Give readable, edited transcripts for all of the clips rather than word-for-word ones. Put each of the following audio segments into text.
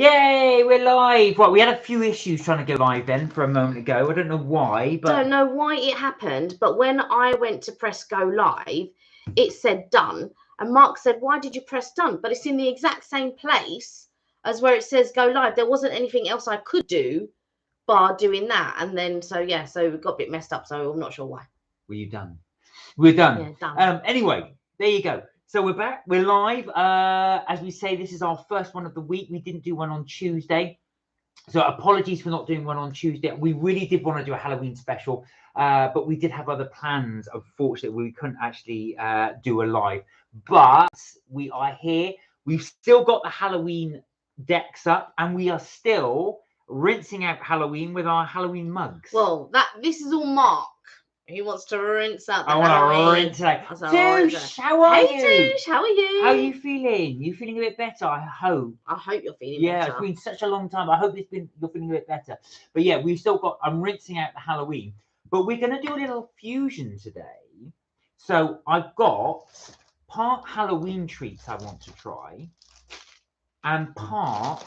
Yay, we're live. Right, we had a few issues trying to go live then for a moment ago. I don't know why, but Don't know why it happened, but when I went to press go live, it said done. And Mark said, why did you press done? But it's in the exact same place as where it says go live. There wasn't anything else I could do bar doing that. And then, so yeah, so it got a bit messed up. So I'm not sure why. were you done? We're done. Yeah, done. Anyway, there you go. So we're back. We're live. As we say, this is our first one of the week. We didn't do one on Tuesday. So apologies for not doing one on Tuesday. We really did want to do a Halloween special, but we did have other plans. Unfortunately, we couldn't actually do a live. But we are here. We've still got the Halloween decks up, and we are still rinsing out Halloween with our Halloween mugs. Well, this is all Mark. He wants to rinse out the I want Halloween. to rinse it out. Toush, how are you? Hey, Toush, how are you? How are you feeling? You feeling a bit better? I hope. I hope you're feeling Yeah, better. it's been such a long time. I hope you're feeling a bit better. But yeah, we've still got. I'm rinsing out the Halloween, but we're going to do a little fusion today. So I've got part Halloween treats I want to try, and part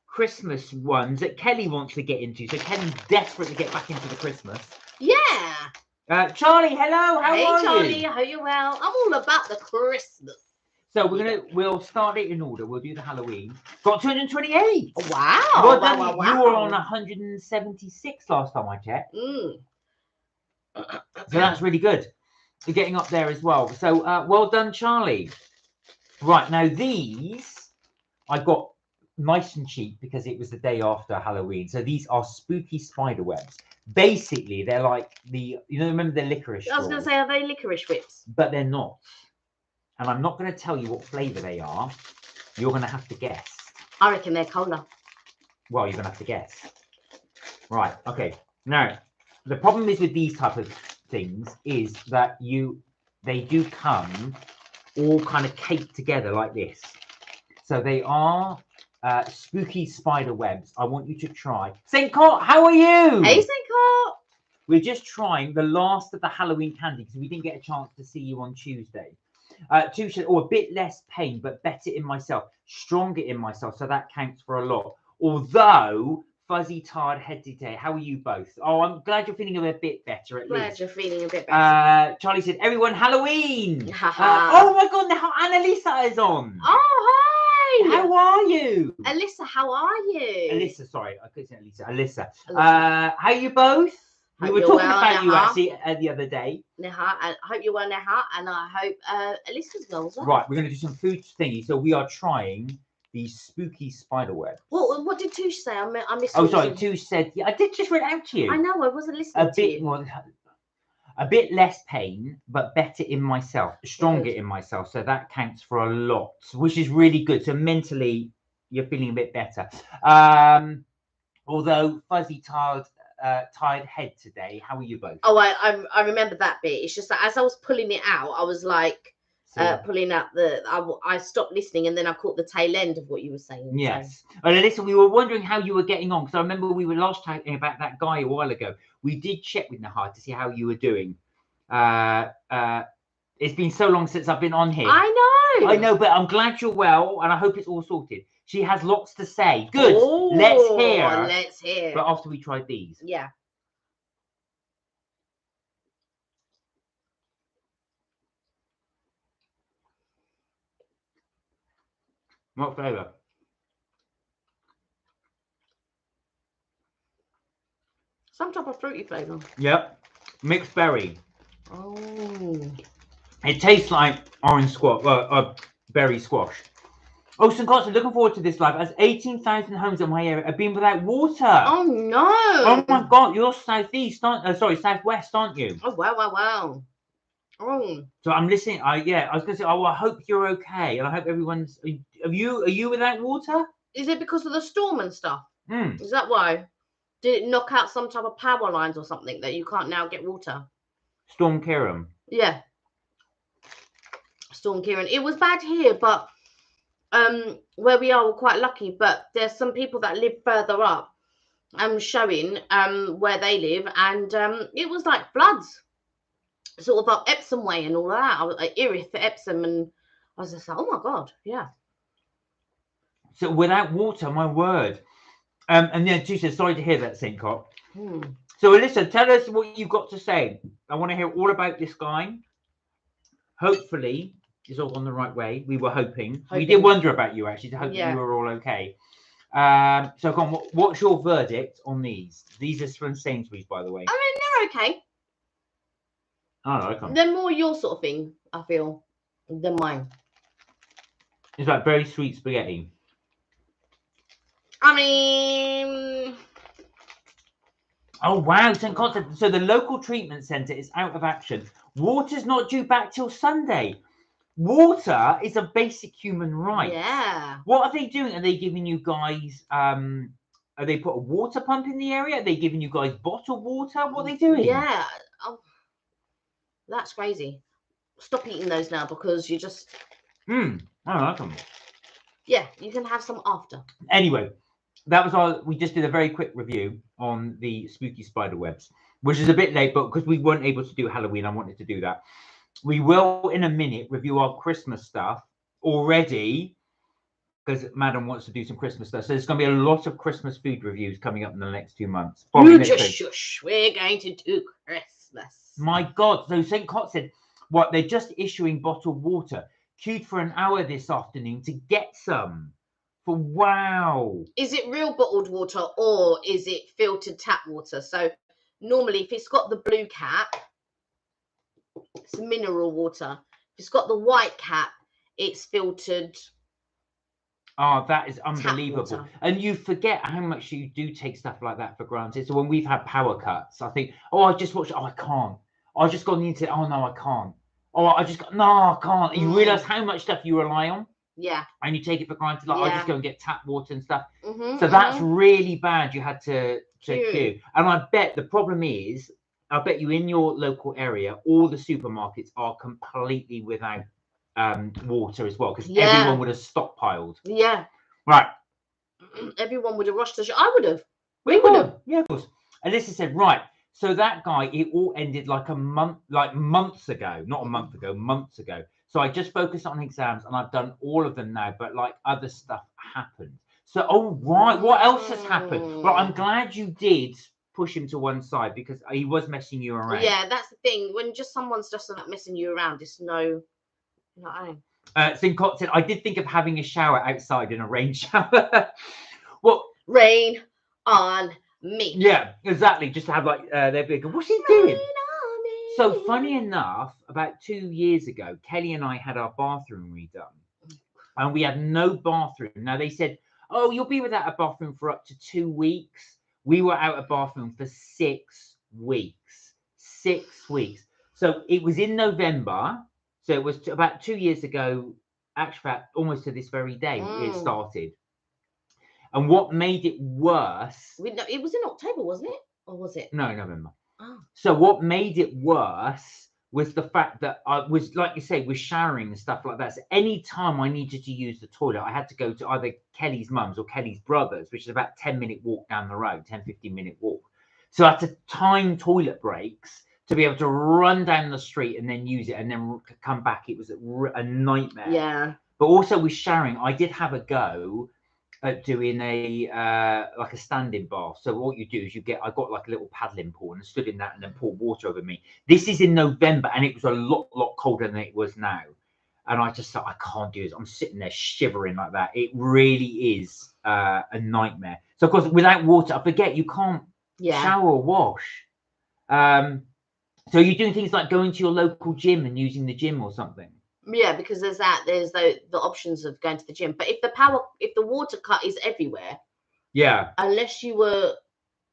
Christmas ones that Kelly wants to get into. So Kelly's desperate to get back into the Christmas. Yeah. Charlie, hello. How are you? Hey, Charlie. I hope you're well. I'm all about the Christmas. So we'll start it in order. We'll do the Halloween. Got 228. Oh, wow. Well done. Wow. You were on 176 last time I checked. Mm. So that's really good. You're getting up there as well. So well done, Charlie. Right, now these I got nice and cheap because it was the day after Halloween. So these are spooky spider webs. Basically, they're like remember the licorice I was going to say, are they licorice whips? But they're not. And I'm not going to tell you what flavour they are. You're going to have to guess. I reckon they're cola. Well, you're going to have to guess. Right, okay. Now, the problem is with these type of things is that they do come all kind of caked together like this. So they are spooky spider webs. I want you to try. St. Cort, how are you? Hey, St. Cort. We're just trying the last of the Halloween candy because we didn't get a chance to see you on Tuesday. Touche, a bit less pain, but better in myself, stronger in myself. So that counts for a lot. Although fuzzy, tired head today. How are you both? Oh, I'm glad you're feeling a bit better at least. Glad you're feeling a bit better. Charlie said, everyone, Halloween. Oh my God, now Annalisa is on. Oh, hi. How are you? Alyssa, how are you? Alyssa, sorry, I couldn't say Alyssa. Alyssa. How are you both? We were talking about you actually the other day. I hope you're well, Neha, and I hope Alyssa's well as well. Right, we're going to do some food thingy. So we are trying these spooky spider webs. What did Touche say? I missed. Oh, sorry, Touche said. Yeah, I did just read out to you. I know, I wasn't listening to you. A bit less pain, but better in myself, stronger in myself. So that counts for a lot, which is really good. So mentally, you're feeling a bit better. Although fuzzy, tired head today. How are you both? Oh, I remember that bit. It's just that as I was pulling it out, I was like pulling out I stopped listening and then I caught the tail end of what you were saying. Yes. So. Well, listen, we were wondering how you were getting on because I remember we were last talking about that guy a while ago. We did check with Nahar to see how you were doing. It's been so long since I've been on here. I know, but I'm glad you're well and I hope it's all sorted. She has lots to say. Good. Oh, let's hear. But after we tried these. Yeah. What flavour? Some type of fruity flavour. Yep. Mixed berry. Oh. It tastes like orange squash, berry squash. Oh, St. Constance, looking forward to this live. As 18,000 homes in my area have been without water. Oh no! Oh my God, you're southwest, aren't you? Oh wow! Oh. So I'm listening. I was gonna say. Oh, I hope you're okay, and I hope everyone's. Are you without water? Is it because of the storm and stuff? Mm. Is that why? Did it knock out some type of power lines or something that you can't now get water? Storm Kieran. Yeah. Storm Kieran. It was bad here, but where we are, we're quite lucky. But there's some people that live further up. Showing where they live, and it was like floods, sort of up Epsom way and all that. I was like Erith, Epsom, and I was just like, oh my God, yeah. So without water, my word. And then she says, sorry to hear that, St. Cop. So Alyssa, tell us what you've got to say. I want to hear all about this guy. Hopefully, it's all gone the right way. We were hoping. We did wonder about you, actually, to hope that you were all okay. So, come on, what's your verdict on these? These are from Sainsbury's, by the way. I mean, they're okay. I like them. They're more your sort of thing, I feel, than mine. It's like very sweet spaghetti. I mean... Oh, wow, St. Constance. So the local treatment centre is out of action. Water's not due back till Sunday. Water is a basic human right. Yeah. What are they doing? Are they giving you guys... Are they put a water pump in the area? Are they giving you guys bottled water? What are they doing? Yeah. Oh, that's crazy. Stop eating those now because you just... I like them. Yeah, you can have some after. Anyway, that was we just did a very quick review on the spooky spider webs, which is a bit late, but because we weren't able to do Halloween, I wanted to do that. We will, in a minute, review our Christmas stuff already, because Madam wants to do some Christmas stuff. So there's going to be a lot of Christmas food reviews coming up in the next 2 months. You just shush. We're going to do Christmas. My God. So St. Cot said, what, they're just issuing bottled water. Queued for an hour this afternoon to get some. For wow. Is it real bottled water or is it filtered tap water? So normally if it's got the blue cap, it's mineral water. If it's got the white cap, it's filtered. Oh, that is unbelievable. And you forget how much you do take stuff like that for granted. So when we've had power cuts, I think, oh, I just watched, oh, I can't. I just got on the internet, oh, no, I can't. Oh, I just got, no, I can't. And you realise how much stuff you rely on. Yeah. And you take it for granted, like, I just go and get tap water and stuff. So that's really bad. You had to queue. And I bet the problem is, I bet you in your local area, all the supermarkets are completely without water as well, because everyone would have stockpiled. Yeah. Right. Everyone would have rushed to the shop. I would have. We would have. Yeah, of course. Alyssa said, right. So that guy, it all ended like months ago, not a month ago, months ago. So I just focused on exams and I've done all of them now, but like other stuff happened. So, oh, right. What else has happened? Well, I'm glad you did push him to one side because he was messing you around. Yeah, that's the thing. When just someone's just not messing you around, it's no. St. Cot said, I did think of having a shower outside in a rain shower. Well, rain on me. Yeah, exactly. Just to have like they're big. What's he doing? So funny enough, about 2 years ago, Kelly and I had our bathroom redone, and we had no bathroom. Now they said, "Oh, you'll be without a bathroom for up to 2 weeks." We were out of bathroom for 6 weeks. 6 weeks. So it was in November. So it was about 2 years ago. Actually, almost to this very day, it started. And what made it worse... It was in October, wasn't it? Or was it? No, November. Oh. So what made it worse was the fact that I was, like you say, was showering and stuff like that. So any time I needed to use the toilet, I had to go to either Kelly's mum's or Kelly's brother's, which is about a 10-minute walk down the road, 10, 15-minute walk. So I had to time toilet breaks to be able to run down the street and then use it and then come back. It was a nightmare. Yeah. But also with showering, I did have a go at doing a like a standing bath. So what you do is I got like a little paddling pool and stood in that and then poured water over me. This is in November and it was a lot colder than it was now. And I just thought, I can't do this. I'm sitting there shivering like that. It really is a nightmare. So of course, without water, I forget you can't shower or wash. So you're doing things like going to your local gym and using the gym or something. Yeah, because there's the options of going to the gym. But if the water cut is everywhere, unless you were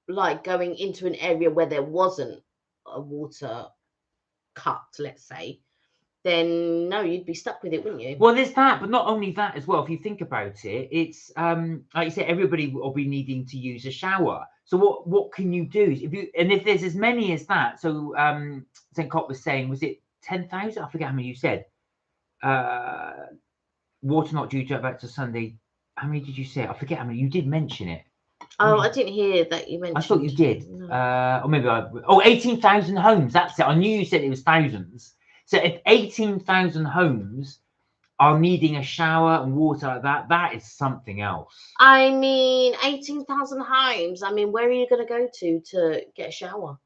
like going into an area where there wasn't a water cut, let's say, then no, you'd be stuck with it, wouldn't you? Well, there's that, but not only that as well. If you think about it, it's like you said, everybody will be needing to use a shower. So what can you do if there's as many as that? So St. Cot was saying, was it 10,000? I forget how many you said. Water not due back to Sunday. How many did you say? I forget how many. You did mention it. Oh, I didn't hear that you mentioned. I thought you did. No. Or maybe 18,000 homes. That's it. I knew you said it was thousands. So if 18,000 homes are needing a shower and water like that, that is something else. I mean, 18,000 homes. I mean, where are you going to go to get a shower?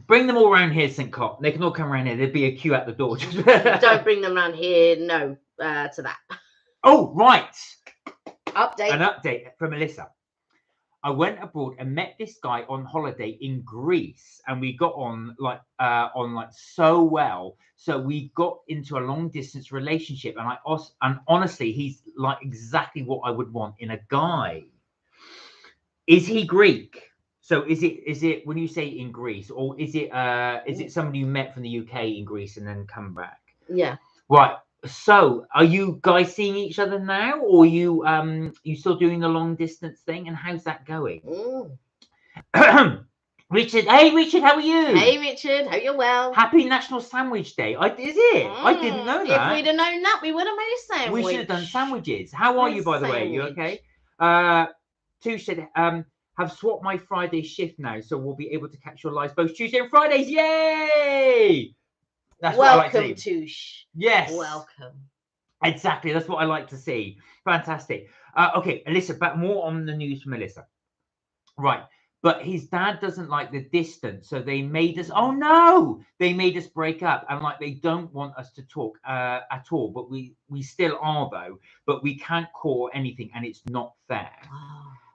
Bring them all around here, St. Cop. They can all come around here. There'd be a queue at the door. Don't bring them around here. No, to that. Oh, right. Update. An update from Melissa. I went abroad and met this guy on holiday in Greece, and we got on like so well. So we got into a long distance relationship, and honestly, he's like exactly what I would want in a guy. Is he Greek? So is it when you say in Greece, or is it somebody you met from the UK in Greece and then come back? Yeah. Right. So are you guys seeing each other now, or you still doing the long distance thing, and how's that going? Richard, hey Richard, how are you? Hey Richard, hope you're well. Happy National Sandwich Day. Is it? I didn't know that. If we'd have known that, we would have made a sandwich. We should have done sandwiches. How are you, by the way? You okay? Two said, have swapped my Friday shift now, so we'll be able to catch your lives both Tuesday and Fridays. Yay! That's welcome, what I like to see. Touche. Yes. Welcome. Exactly. That's what I like to see. Fantastic. Okay, Alyssa, but more on the news from Alyssa. Right. But his dad doesn't like the distance. So they made us, oh no, they made us break up. And like, they don't want us to talk at all. But we still are though. But we can't call anything, and it's not fair.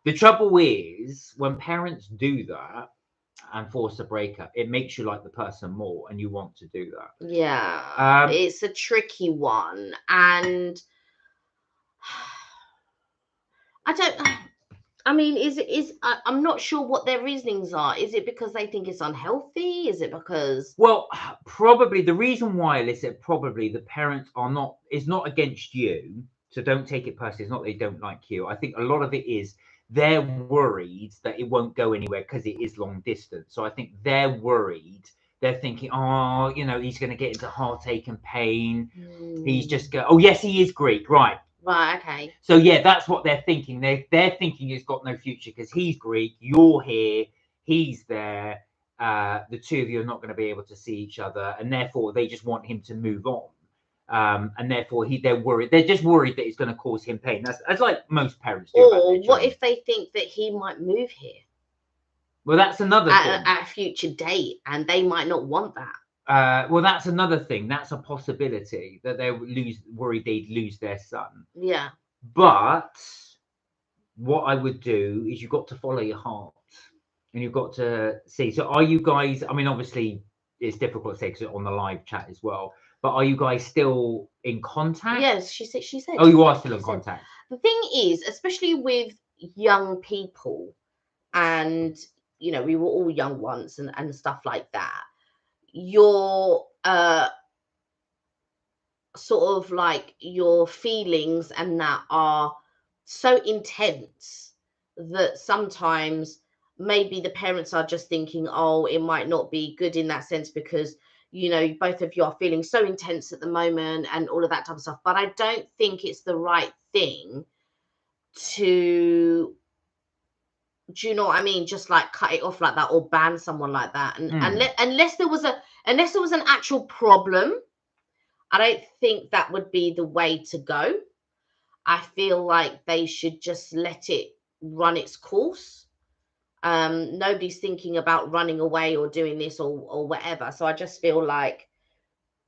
The trouble is when parents do that and force a breakup, it makes you like the person more, and you want to do that. Yeah, it's a tricky one, and I mean, I'm not sure what their reasonings are. Is it because they think it's unhealthy? Is it because? Well, probably the reason why, Alyssa, probably the parents is not against you, so don't take it personally. It's not they don't like you. I think a lot of it is they're worried that it won't go anywhere because it is long distance. So I think they're worried. They're thinking, oh, he's going to get into heartache and pain. He's just oh, yes, he is Greek, right? Right, okay. So yeah, that's what they're thinking. They're thinking he's got no future because he's Greek, you're here, he's there. The two of you are not going to be able to see each other, and therefore they just want him to move on. And therefore they're worried. They're just worried that it's going to cause him pain. That's like most parents do. Or what if they think that he might move here? Well, that's another thing. At a future date, and they might not want that. Well, that's another thing. That's a possibility that they're worried they'd lose their son. Yeah. But what I would do is you've got to follow your heart, and you've got to see. So are you guys? I mean, obviously it's difficult to say because on the live chat as well. But are you guys still in contact? Yes, she said. Oh, you are still in contact. The thing is, especially with young people, and we were all young once, and stuff like that. Your sort of like your feelings and that are so intense that sometimes maybe the parents are just thinking, oh, it might not be good in that sense because both of you are feeling so intense at the moment and all of that type of stuff. But I don't think it's the right thing to, do you know what I mean? Just like cut it off like that or ban someone like that. And unless there was an actual problem, I don't think that would be the way to go. I feel like they should just let it run its course. Nobody's thinking about running away or doing this or whatever. So I just feel like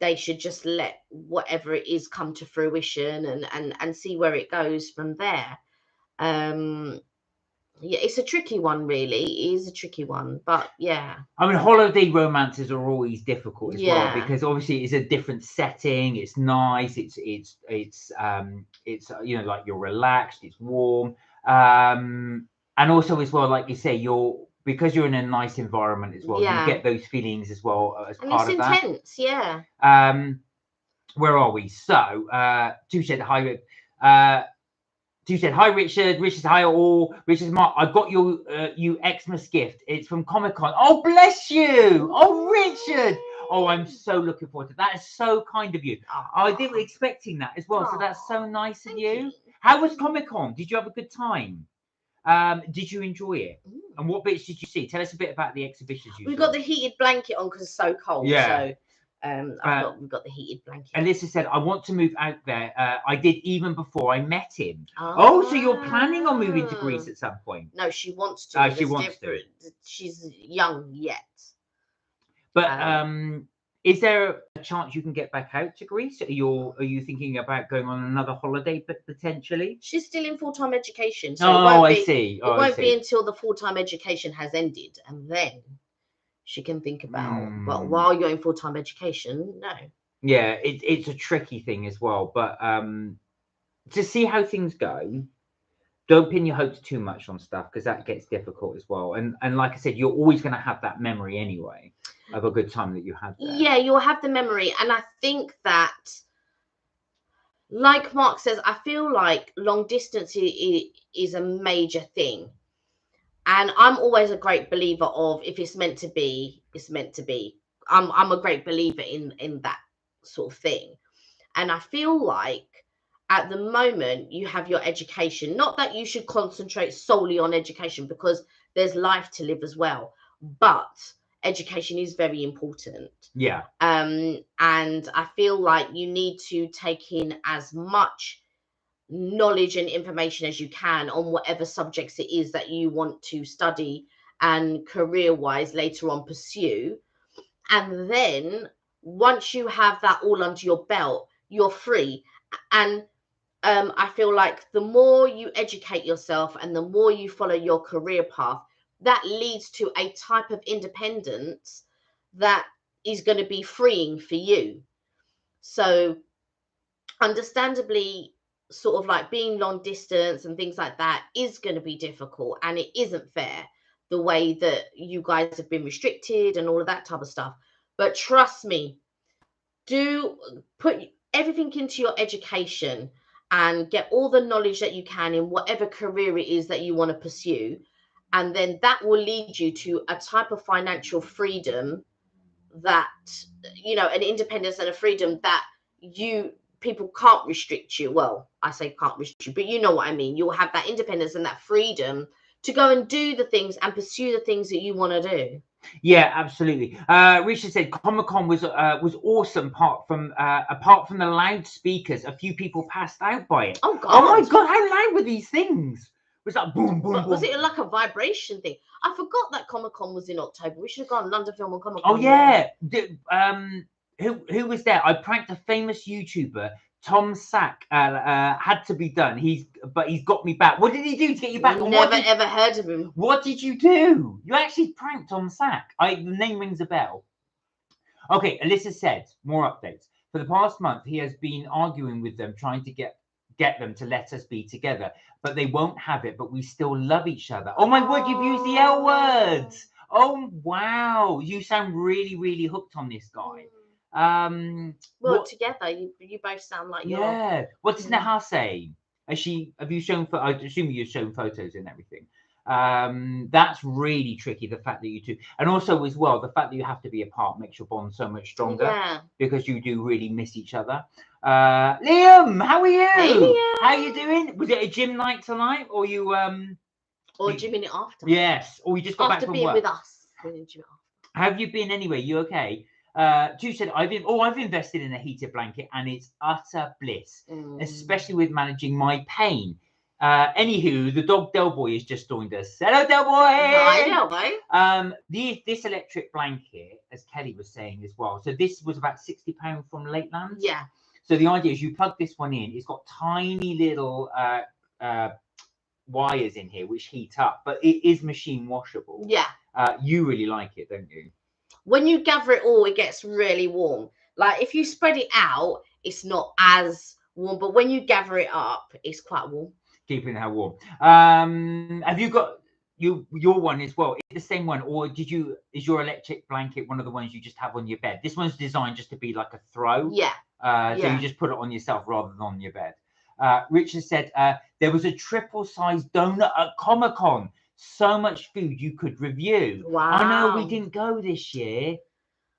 they should just let whatever it is come to fruition and see where it goes from there. Yeah, it's a tricky one, really. It is a tricky one, but yeah. I mean, holiday romances are always difficult as well because obviously it's a different setting. It's nice. It's like you're relaxed. It's warm. And also as well, like you say, because you're in a nice environment as well. You get those feelings as well as part of that. And it's intense, yeah. Where are we? So, Tu said hi. Tu said hi, Richard. Richard, hi all. Richard's Mark. I got you Xmas gift. It's from Comic-Con. Oh, bless you. Oh, Richard. Oh, I'm so looking forward to that. It's so kind of you. I didn't expecting that as well. So that's so nice of you. How was Comic-Con? Did you have a good time? Did you enjoy it? And what bits did you see? Tell us a bit about the exhibitions you saw. We've got the heated blanket on because it's so cold. Yeah. We've got the heated blanket. Alyssa said, I want to move out there. I did even before I met him. Oh, so you're planning on moving to Greece at some point? No, she wants to. She wants to. She's young yet. But is there a chance you can get back out to Greece? Are you thinking about going on another holiday, but potentially? She's still in full-time education. So I see. It won't be until the full-time education has ended, and then she can think about. But while you're in full-time education, no. Yeah, it's a tricky thing as well. But to see how things go, don't pin your hopes too much on stuff, because that gets difficult as well. And like I said, you're always going to have that memory anyway of a good time that you had there. Yeah, you'll have the memory. And I think that, like Mark says, I feel like long distance is a major thing. And I'm always a great believer of, if it's meant to be, it's meant to be. I'm a great believer in that sort of thing. And I feel like at the moment you have your education. Not that you should concentrate solely on education, because there's life to live as well. But education is very important. Yeah. And I feel like you need to take in as much knowledge and information as you can on whatever subjects it is that you want to study and career-wise later on pursue. And then once you have that all under your belt, you're free. And I feel like the more you educate yourself and the more you follow your career path, that leads to a type of independence that is going to be freeing for you. So understandably, sort of like being long distance and things like that is going to be difficult, and it isn't fair the way that you guys have been restricted and all of that type of stuff. But trust me, do put everything into your education and get all the knowledge that you can in whatever career it is that you want to pursue. And then that will lead you to a type of financial freedom that, you know, an independence and a freedom that people can't restrict you. Well, I say can't restrict you, but you know what I mean. You'll have that independence and that freedom to go and do the things and pursue the things that you want to do. Yeah, absolutely. Richard said Comic-Con was awesome. Apart from the loudspeakers, a few people passed out by it. Oh God! Oh my God! How loud were these things? Was that boom, boom, boom? Was it like a vibration thing? I forgot that Comic-Con was in October. We should have gone London Film and Comic-Con. Oh yeah. Who was there? I pranked a famous YouTuber. Tom Sack had to be done. He's got me back. What did he do to get you back? Never ever heard of him. What did you do? You actually pranked Tom Sack. The name rings a bell. Okay, Alyssa said, more updates. For the past month, he has been arguing with them, trying to get them to let us be together, but they won't have it. But we still love each other. Oh my word, you've used the L words. Oh wow, you sound really, really hooked on this guy. Well, together, you both sound like you're... Yeah. What does Neha say? Have you shown? I assume you've shown photos and everything. That's really tricky. The fact that you two, and also as well, the fact that you have to be apart makes your bond so much stronger. Yeah. Because you do really miss each other. Liam, how are you? Hey, Liam. How you doing? Was it a gym night tonight, or you Or gymming it after? Yes. Or you just got back from being work? with us. Have you been anyway? You okay? Ju said, I've invested in a heated blanket and it's utter bliss, especially with managing my pain. Anywho, the dog Del Boy has just joined us. Hello, Del Boy. Hi, Del Boy. This electric blanket, as Kelly was saying as well. So this was about £60 from Lakeland. Yeah. So the idea is you plug this one in. It's got tiny little wires in here which heat up, but it is machine washable. Yeah. You really like it, don't you? When you gather it all, it gets really warm. Like if you spread it out, it's not as warm, but when you gather it up, it's quite warm. Keeping her warm. Have you got your one as well? Is it the same one, or is your electric blanket one of the ones you just have on your bed? This one's designed just to be like a throw. Yeah. So you just put it on yourself rather than on your bed. Richard said there was a triple-sized donut at Comic-Con. So much food you could review. Wow. I know we didn't go this year.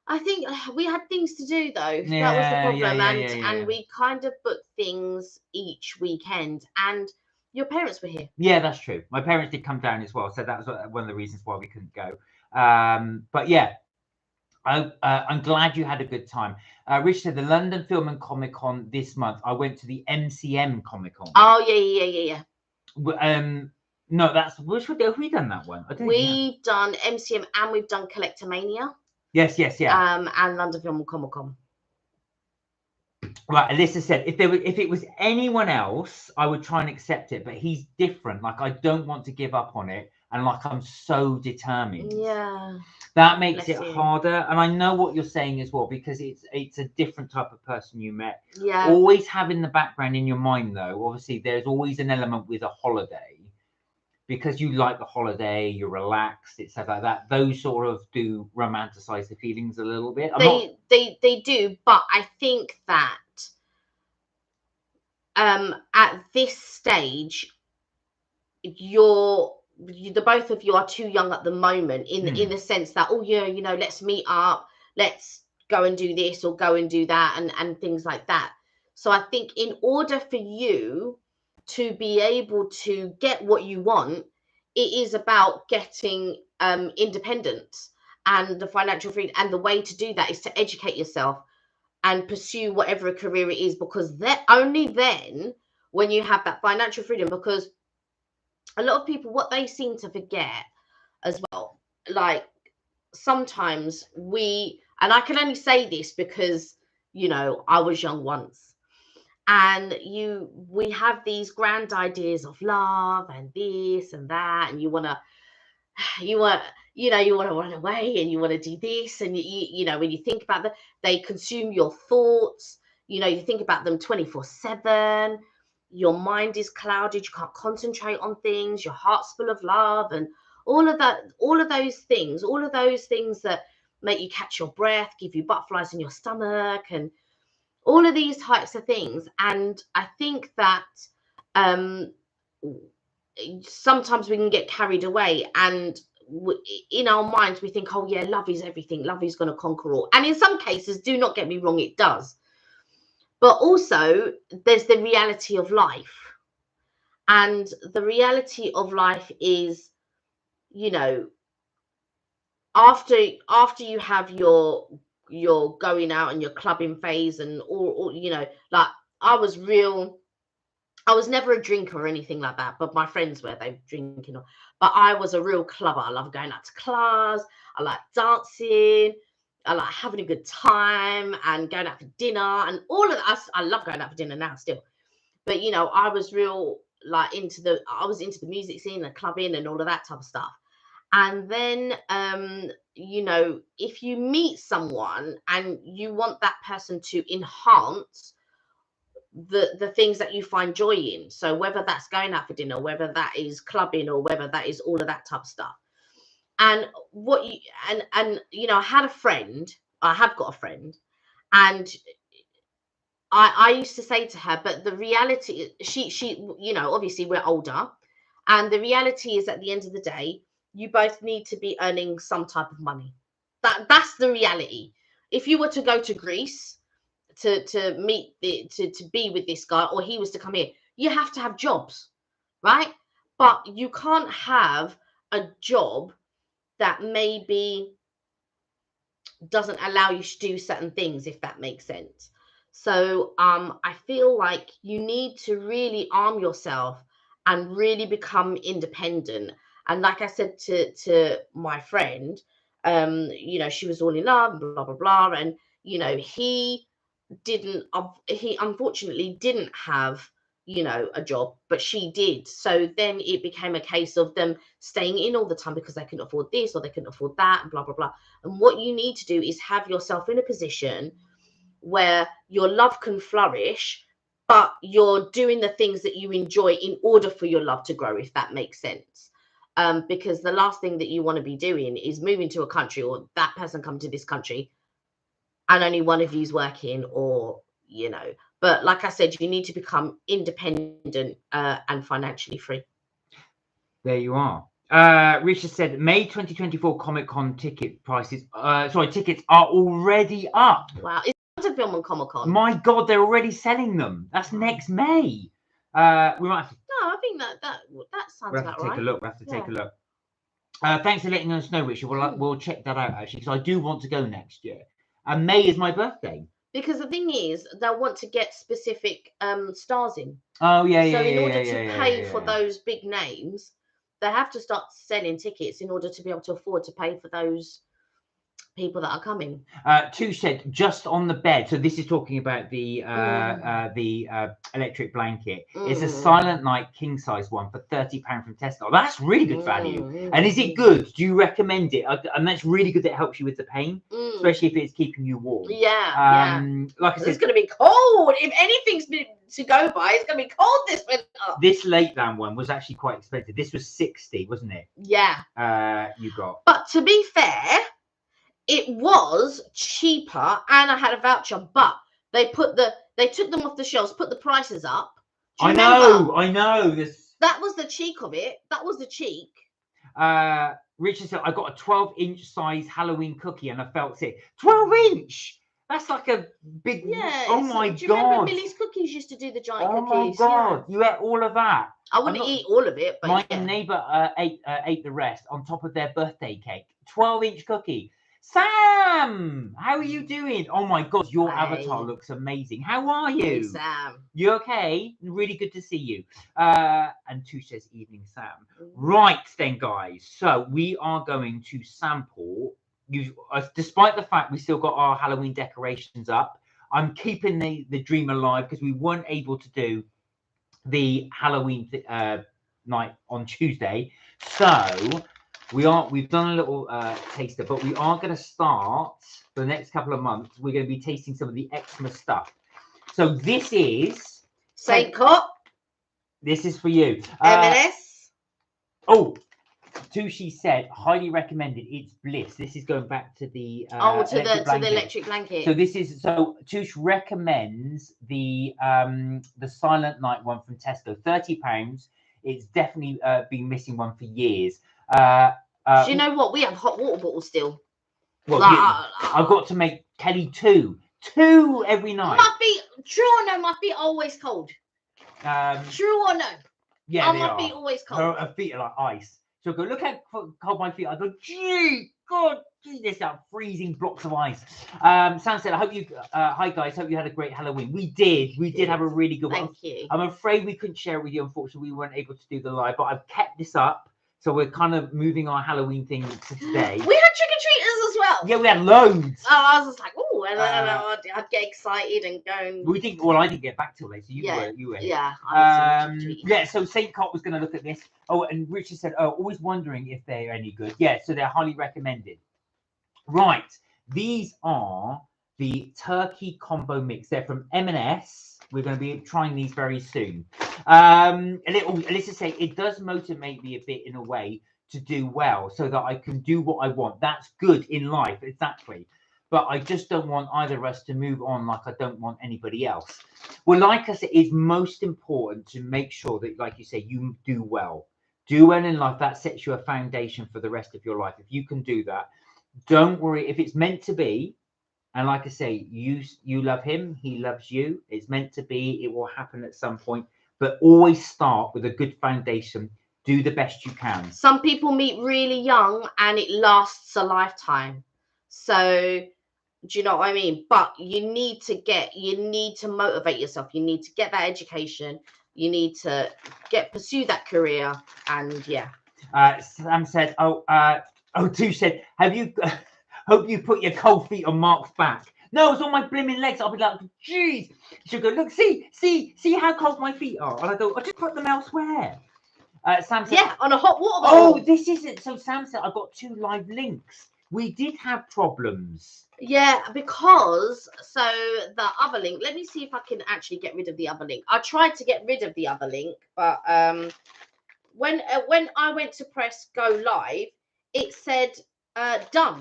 I think we had things to do though. Yeah, that was the problem. Yeah. And we kind of booked things each weekend, and your parents were here. Yeah, that's true. My parents did come down as well, so that was one of the reasons why we couldn't go. But yeah, I'm glad you had a good time. Rich said the London Film and Comic Con this month. I went to the MCM Comic Con. Oh yeah. No, that's which one have we done that one? I don't know. We've done MCM and we've done Collectomania. Yes, yeah. And London Film and Comic Con. Right, Alyssa said if it was anyone else, I would try and accept it, but he's different. Like I don't want to give up on it, and like I'm so determined. Yeah. That makes it harder, and I know what you're saying as well, because it's a different type of person you met. Yeah. Always have in the background in your mind, though. Obviously, there's always an element with a holiday, because you like the holiday, you're relaxed, it's stuff like that. Those sort of do romanticize the feelings a little bit. They do, but I think that at this stage, the both of you are too young at the moment in the sense that, oh yeah, you know, let's meet up, let's go and do this or go and do that and things like that. So I think in order for you to be able to get what you want, it is about getting independence and the financial freedom, and the way to do that is to educate yourself and pursue whatever a career it is, because only then when you have that financial freedom, because a lot of people, what they seem to forget as well, like sometimes and I can only say this because, you know, I was young once, and we have these grand ideas of love and this and that, and you want to run away and you want to do this, and you know, when you think about they consume your thoughts, you know, you think about them 24/7. Your mind is clouded, you can't concentrate on things, your heart's full of love, and all of those things that make you catch your breath, give you butterflies in your stomach, and all of these types of things. And I think that sometimes we can get carried away, and in our minds we think, oh yeah, love is everything, love is going to conquer all. And in some cases, do not get me wrong, it does. But also there's the reality of life. And the reality of life is, you know, after you have your going out and your clubbing phase and all, you know, like I was never a drinker or anything like that, but my friends were, they drinking. But I was a real clubber. I love going out to clubs. I like dancing. I like having a good time and going out for dinner and all of that. I love going out for dinner now still. But, you know, I was real like into the music scene, the clubbing and all of that type of stuff. And then, you know, if you meet someone and you want that person to enhance the things that you find joy in, so whether that's going out for dinner, whether that is clubbing, or whether that is all of that type of stuff, and you know, I have got a friend, and I used to say to her, but the reality, she you know, obviously we're older, and the reality is at the end of the day, you both need to be earning some type of money. That's the reality. If you were to go to Greece to be with this guy, or he was to come here, you have to have jobs, right? But you can't have a job that maybe doesn't allow you to do certain things, if that makes sense. So I feel like you need to really arm yourself and really become independent. And like I said to my friend, you know, she was all in love, blah blah blah, and you know, he unfortunately didn't have, you know, a job, but she did. So then it became a case of them staying in all the time because they couldn't afford this or they couldn't afford that, and blah blah blah. And what you need to do is have yourself in a position where your love can flourish, but you're doing the things that you enjoy in order for your love to grow, if that makes sense. Because the last thing that you want to be doing is moving to a country, or that person come to this country and only one of you's working, or, you know. But like I said, you need to become independent and financially free. There you are. Richard said May 2024 Comic-Con ticket prices, tickets are already up. Wow. It's not a film on Comic-Con. My God, they're already selling them. That's next May. We might have to... No, I think that sounds about right. We'll have to take a look. Thanks for letting us know, Richard. We'll check that out actually, because I do want to go next year. And May is my birthday. Because the thing is, they'll want to get specific stars in. Oh yeah, So yeah. in order yeah, to yeah, pay yeah, for yeah. those big names, they have to start selling tickets in order to be able to afford to pay for those people that are coming. Two said just on the bed. So this is talking about the electric blanket. It's a Silent Night king size one for £30 from Tesco. That's really good value. And is it good? Do you recommend it? And that's really good. That it helps you with the pain, especially if it's keeping you warm. Yeah. Like I said, it's going to be cold. If anything's to go by, it's going to be cold this winter. This Lakeland one was actually quite expensive. This was 60, wasn't it? Yeah. You got. But to be fair, it was cheaper, and I had a voucher. But they took them off the shelves, put the prices up. I know. That was the cheek of it. That was the cheek. Richard said, I got a 12-inch size Halloween cookie and I felt sick. 12-inch? That's like a big. Yeah. Oh my God. Do you remember Millie's Cookies used to do the giant cookies? Oh my God. Yeah. You ate all of that? I wouldn't eat all of it, but my neighbour ate the rest on top of their birthday cake. 12-inch cookie. Sam, how are you doing? Oh my God, your avatar looks amazing. How are you? Hey, Sam. You okay? Really good to see you. And Two says, evening, Sam. Right then, guys. So we are going to sample. Despite the fact we still got our Halloween decorations up, I'm keeping the dream alive because we weren't able to do the Halloween night on Tuesday. So we've done a little taster, but we are going to start for the next couple of months. We're going to be tasting some of the Xmas stuff. So this is Saint Cop. This is for you. M&S. Tushi said highly recommended. It's bliss. This is going back to the to the electric blanket. So Tush recommends the Silent Night one from Tesco, £30. It's definitely been missing one for years. Do you know what? We have hot water bottles still. Well, I've got to make Kelly two every night. My feet, true or no, my feet are always cold. True or no? Yeah, my feet always cold. Her feet are like ice. So I go, look how cold my feet are. I go, gee, God, this are freezing blocks of ice. Sam said, I hope you, hi guys, hope you had a great Halloween. We did have a really good one. Thank you. I'm afraid we couldn't share it with you. Unfortunately, we weren't able to do the live, but I've kept this up. So we're kind of moving our Halloween thing to today. We had trick-or-treaters as well. Yeah, we had loads. Oh, I was just like, oh, and I'd get excited and go. I didn't get back till later. So you were here. Yeah. So Saint Cop was going to look at this. Oh, and Richard said, always wondering if they're any good. Yeah, so they're highly recommended. Right, these are the turkey combo mix. They're from M&S. We're going to be trying these very soon. Let's just say it does motivate me a bit in a way to do well so that I can do what I want. That's good in life, exactly. But I just don't want either of us to move on like I don't want anybody else. Well, like I said, it's most important to make sure that, like you say, you do well. Do well in life. That sets you a foundation for the rest of your life. If you can do that, don't worry. If it's meant to be, and like I say, you love him, he loves you. It's meant to be. It will happen at some point. But always start with a good foundation. Do the best you can. Some people meet really young and it lasts a lifetime. So, do you know what I mean? But you need to motivate yourself. You need to get that education. You need to pursue that career. And yeah. Sam said, Two said, hope you put your cold feet on Mark's back. No, it's on my blimmin' legs. I'll be like, geez. She'll go, look, see how cold my feet are. And I go, I just put them elsewhere. Sam said, on a hot water bottle. Oh, this isn't. So Sam said, I've got 2 live links. We did have problems. Yeah, because the other link, let me see if I can actually get rid of the other link. I tried to get rid of the other link, but when I went to press go live, it said done.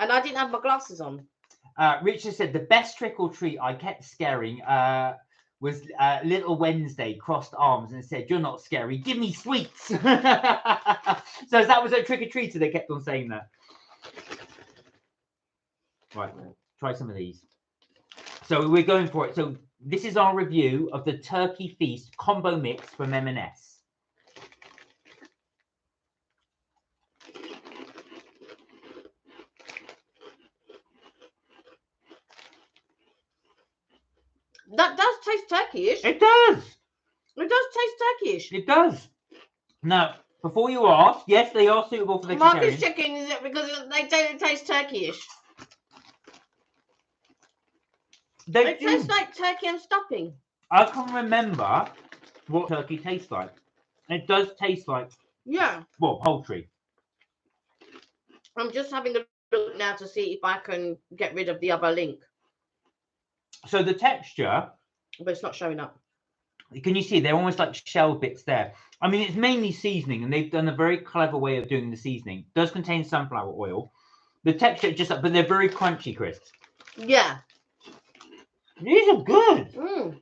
And I didn't have my glasses on. Richard said the best trick or treat I kept scaring was Little Wednesday crossed arms and said, "You're not scary. Give me sweets." So that was a trick or treater. They kept on saying that. Right, try some of these. So we're going for it. So this is our review of the Turkey Feast combo mix from M&S. That does taste Turkish. It does. It does taste Turkish. It does. Now, before you ask, yes, they are suitable for Mark is vegetarians. checking is it because they don't taste Turkish. It tastes like turkey and stuffing. I can remember what turkey tastes like. It does taste like, Yeah. well, poultry. I'm just having a look now to see if I can get rid of the other link. So the texture, But it's not showing up. can you see? They're almost like shell bits there. I mean, it's mainly seasoning, and they've done a very clever way of doing the seasoning. It does contain sunflower oil. The texture just, but they're very crunchy crisps. Yeah. These are good. Mm.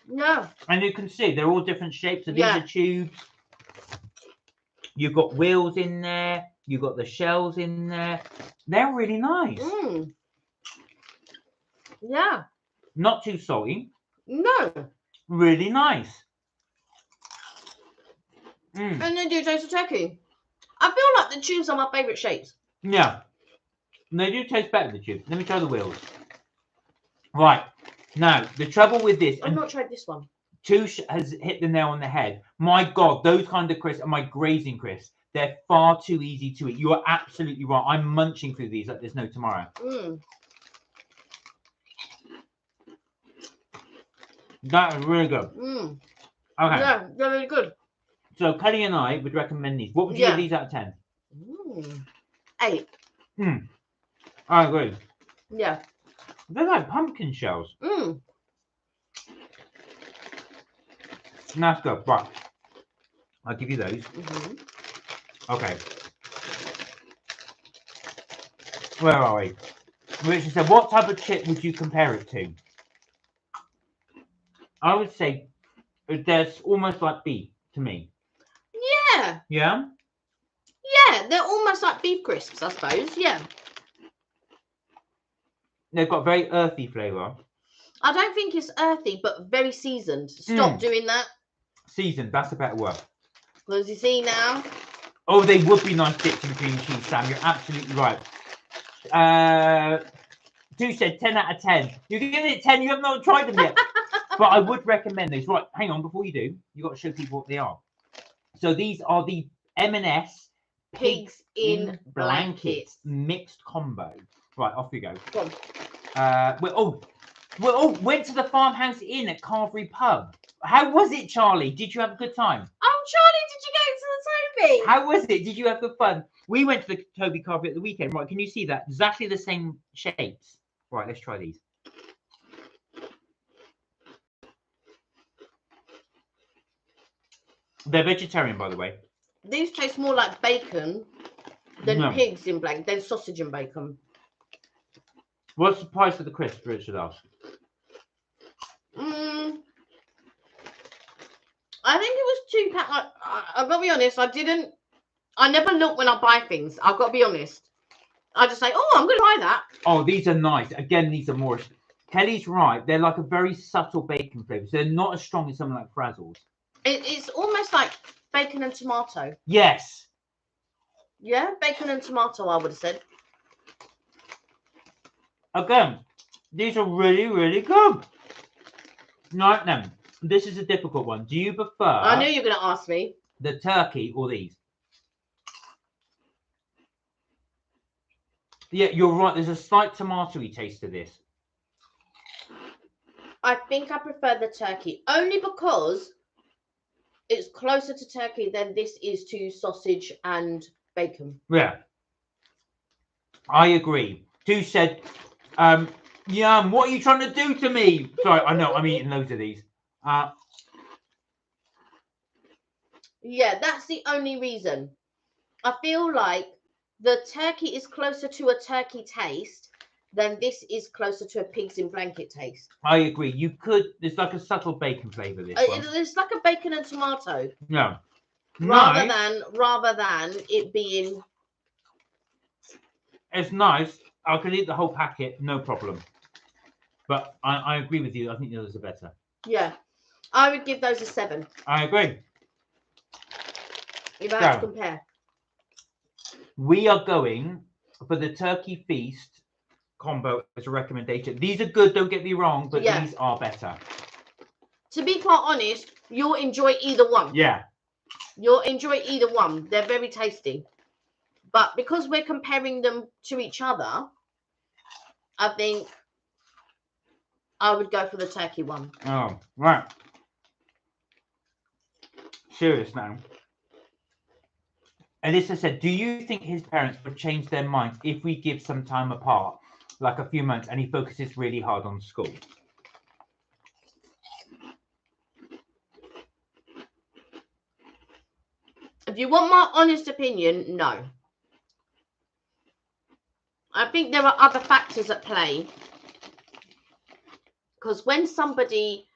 Yeah. And you can see they're all different shapes. So these Yeah. are tubes. You've got wheels in there. You've got the shells in there. They're really nice. Mm. Yeah. Not too salty. No. Really nice. Mm. And they do taste of turkey. I feel like the tubes are my favourite shapes. Yeah. They do taste better, the tubes. Let me try the wheels. Right. Now, the trouble with this, I've not tried this one. Touche has hit the nail on the head. My God, those kind of crisps are my grazing crisps. They're far too easy to eat. You are absolutely right. I'm munching through these like there's no tomorrow. Mm. That is really good. Mm. Okay. Yeah, they're really good. So Kelly and I would recommend these. What would you Yeah. give these out of 10? 8. I agree. Yeah. They're like pumpkin shells. Mm. That's good. Right. I'll give you those. Okay. Where are we? Richard said, what type of chip would you compare it to? I would say there's almost like beef to me. Yeah. Yeah? Yeah, they're almost like beef crisps, I suppose. Yeah. They've got very earthy flavour. I don't think it's earthy, but very seasoned. Stop doing that. Seasoned, that's a better word. Because you see now. Oh, they would be nice dips in cream cheese, Sam. You're absolutely right. 2 said 10 out of 10. You're giving it 10, you have not tried them yet. But I would recommend these. Right, hang on, before you do, you've got to show people what they are. So these are the M&S Pigs in Blankets mixed combo. Right, off you go. Go on. Went to the Farmhouse Inn at Carvery Pub. How was it, Charlie? Did you have a good time? Oh, Charlie, did you go to the Toby? How was it? Did you have good fun? We went to the Toby Carvery at the weekend. Right, can you see that? Exactly the same shapes. Right, let's try these. They're vegetarian, by the way. These taste more like bacon than pigs in blank, than sausage and bacon. What's the price of the crisp, Richard asked? I think it was £2. I've got to be honest, I never look when I buy things. I've got to be honest. I just say, oh, I'm going to try that. Oh, these are nice. Again, these are more. Kelly's right. They're like a very subtle bacon flavour. So they're not as strong as something like Frazzles. It's almost like bacon and tomato. Yes. Yeah, bacon and tomato, I would have said. Again, these are really, really good. Right then, this is a difficult one. Do you prefer... I knew you were going to ask me. The turkey or these? Yeah, you're right. There's a slight tomatoey taste to this. I think I prefer the turkey. Only because it's closer to turkey than this is to sausage and bacon. Yeah. I agree. Tu said, Yum, what are you trying to do to me? Sorry, I know, I'm eating loads of these. Yeah, that's the only reason. I feel like the turkey is closer to a turkey taste than this is closer to a pigs in blanket taste. I agree. You could, there's like a subtle bacon flavour this one. It's like a bacon and tomato. Yeah. Rather nice. than it being... It's nice. I could eat the whole packet, no problem. But I agree with you. I think the others are better. Yeah. I would give those a 7. I agree. If I had to compare. We are going for the turkey feast combo as a recommendation. These are good, don't get me wrong, but Yeah. these are better. To be quite honest, you'll enjoy either one. Yeah. You'll enjoy either one. They're very tasty. But because we're comparing them to each other, I think I would go for the turkey one. Oh, right. Serious now. Alyssa said, do you think his parents would change their minds if we give some time apart, like a few months, and he focuses really hard on school? If you want my honest opinion, no. I think there are other factors at play. Because when somebody,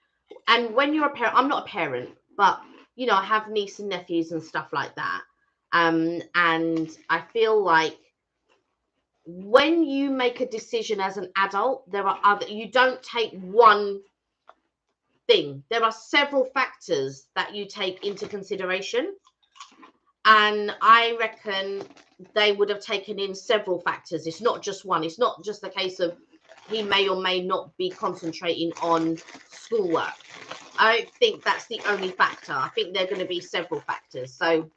and when you're a parent, I'm not a parent, but, you know, I have nieces and nephews and stuff like that. And I feel like when you make a decision as an adult, there are other, you don't take one thing. There are several factors that you take into consideration. And I reckon they would have taken in several factors. It's not just one. It's not just the case of he may or may not be concentrating on schoolwork. I don't think that's the only factor. I think there are going to be several factors. So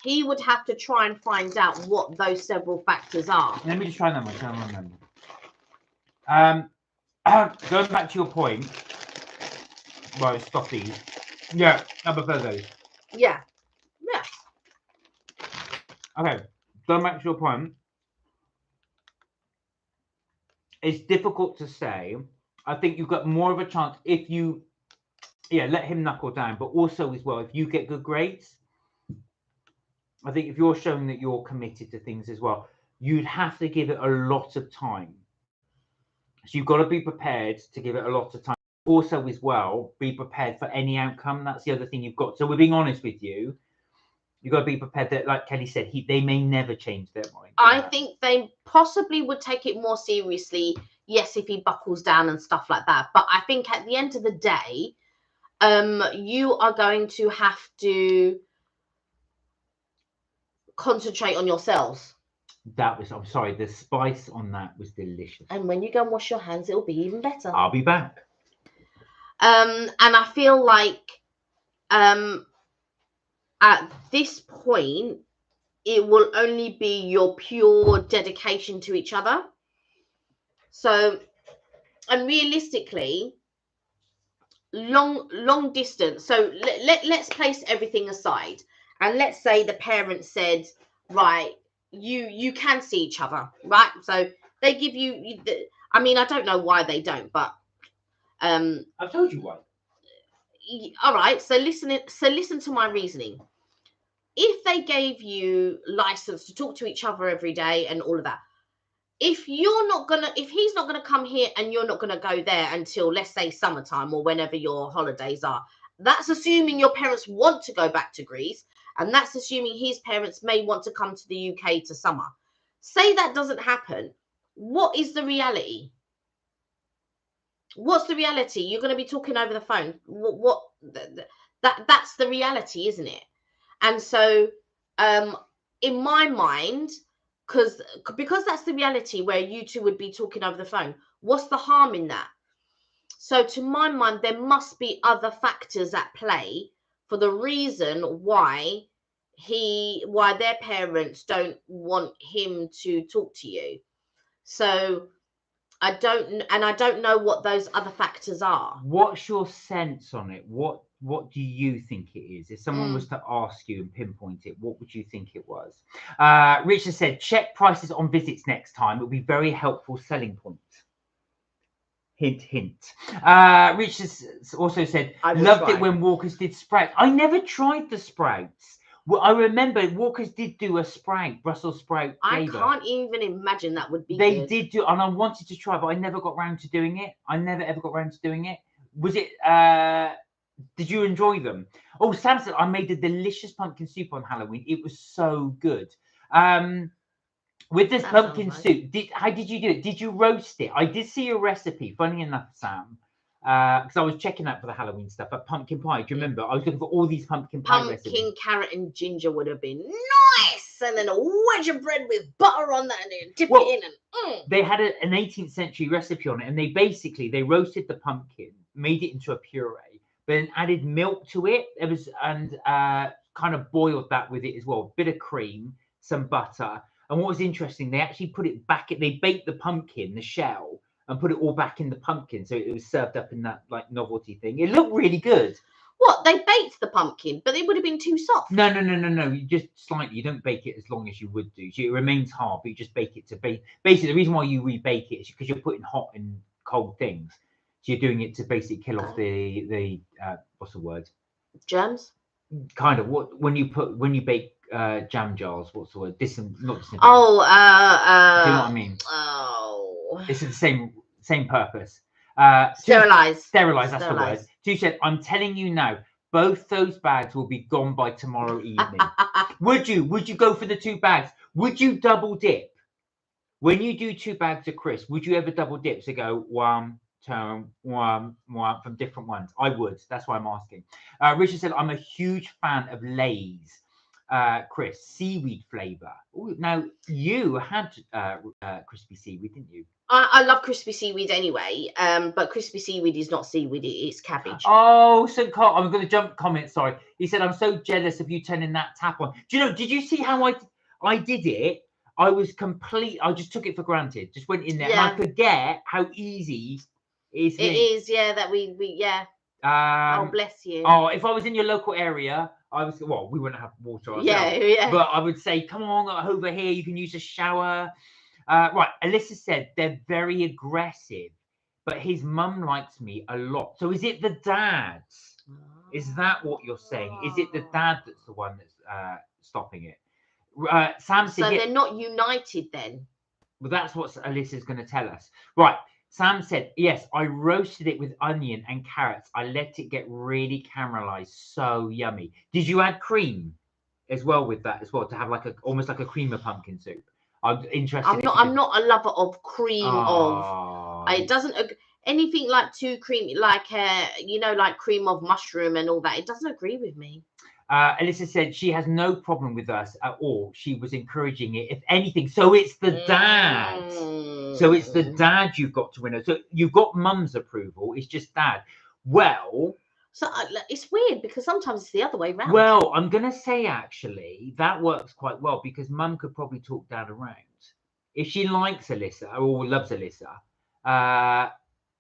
he would have to try and find out what those several factors are. Let me just try that one. I don't remember. Going back to your point. Well, stop these. Yeah, I prefer those. Yeah. Yeah. Okay, going back to your point. It's difficult to say. I think you've got more of a chance if you, let him knuckle down. But also as well, if you get good grades, I think if you're showing that you're committed to things as well, you'd have to give it a lot of time. So you've got to be prepared to give it a lot of time. Also as well, be prepared for any outcome. That's the other thing you've got. So we're being honest with you. You've got to be prepared that, like Kelly said, they may never change their mind. I think they possibly would take it more seriously, yes, if he buckles down and stuff like that. But I think at the end of the day, you are going to have to concentrate on yourselves. I'm sorry, the spice on that was delicious. And when you go and wash your hands, it'll be even better. I'll be back. And I feel like at this point, it will only be your pure dedication to each other. So, and realistically, long distance. So let's place everything aside, and let's say the parents said, right, you can see each other, right? So they give you. I mean, I don't know why they don't, but I've told you why. All right. So listen to my reasoning. If they gave you license to talk to each other every day and all of that, if he's not gonna come here and you're not gonna go there until, let's say, summertime or whenever your holidays are, that's assuming your parents want to go back to Greece, and that's assuming his parents may want to come to the UK to summer. Say that doesn't happen. What is the reality? What's the reality? You're going to be talking over the phone. That's the reality, isn't it? And so, in my mind, because that's the reality where you two would be talking over the phone, what's the harm in that? So to my mind, there must be other factors at play for the reason why their parents don't want him to talk to you. So I don't know what those other factors are. What's your sense on it? What do you think it is? If someone was to ask you and pinpoint it, what would you think it was? Richard said, check prices on visits next time. It would be very helpful selling point. Hint, hint. Richard also said, loved it when Walkers did sprouts. I never tried the sprouts. Well, I remember Walkers did do a sprout, Brussels sprout flavor. I can't even imagine that would be They good. did do, and I wanted to try, but I never got round to doing it. I never ever got round to doing it. Was it, did you enjoy them? Oh, Sam said, I made a delicious pumpkin soup on Halloween. It was so good. With this pumpkin soup, how did you do it? Did you roast it? I did see a recipe, funny enough, Sam. Because I was checking out for the Halloween stuff, but pumpkin pie. Do you remember? I was looking for all these pumpkin pie recipes. Pumpkin, carrot, and ginger would have been nice. yes, and then a wedge of bread with butter on that, and then dip Well, it in, and they had an 18th century recipe on it, and they roasted the pumpkin, made it into a puree, but then added milk to it. It was and kind of boiled that with it as well. Bit of cream, some butter, and what was interesting, they actually put it back. They baked the pumpkin, the shell, and put it all back in the pumpkin, so it was served up in that like novelty thing. It looked really good. what, they baked the pumpkin, but it would have been too soft. No. You just slightly. You don't bake it as long as you would do. So it remains hard, but you just bake it to bake. Basically, the reason why you rebake it is because you're putting hot and cold things. So you're doing it to basically kill off the what's the word? Germs. Kind of what when you bake jam jars. What's the word? Not disinfect. Oh, do you know what I mean? Oh, It's the same purpose. sterilize. Sterilize. That's the word. Two said, I'm telling you now, both those bags will be gone by tomorrow evening. Would you go for the 2 bags? Would you double dip? When you do 2 bags of crisps, would you ever double dip? So go one from different ones? I would. That's why I'm asking. Richard said, I'm a huge fan of Lay's crisp seaweed flavor. Ooh, now you had crispy seaweed, didn't you? I love crispy seaweed anyway, but crispy seaweed is not seaweed, it's cabbage. Oh, so Carl, I'm going to jump comments, sorry. He said, I'm so jealous of you turning that tap on. Do you know, did you see how I did it? I just took it for granted. Just went in there and I forget how easy it is. It is, yeah, that we yeah. Oh, bless you. Oh, if I was in your local area, we wouldn't have water ourselves. Yeah. But I would say, come on, over here, you can use a shower. Right, Alyssa said they're very aggressive, but his mum likes me a lot. So is it the dads? Is that what you're saying? Is it the dad that's the one that's stopping it? Sam said, so they're not united then? Well, that's what Alyssa's going to tell us. Right, Sam said, yes, I roasted it with onion and carrots. I let it get really caramelized. So yummy. Did you add cream as well with that as well to have like almost like a cream of pumpkin soup? I'm interested. I'm not a lover of cream it doesn't anything like too creamy, like like cream of mushroom and all that. It doesn't agree with me. Alyssa said she has no problem with us at all. She was encouraging it, if anything. So it's the dad. So it's the dad you've got to win it. So you've got mum's approval. It's just dad. Well. So it's weird because sometimes it's the other way around. Well, I'm going to say actually that works quite well because mum could probably talk dad around. If she likes Alyssa or loves Alyssa,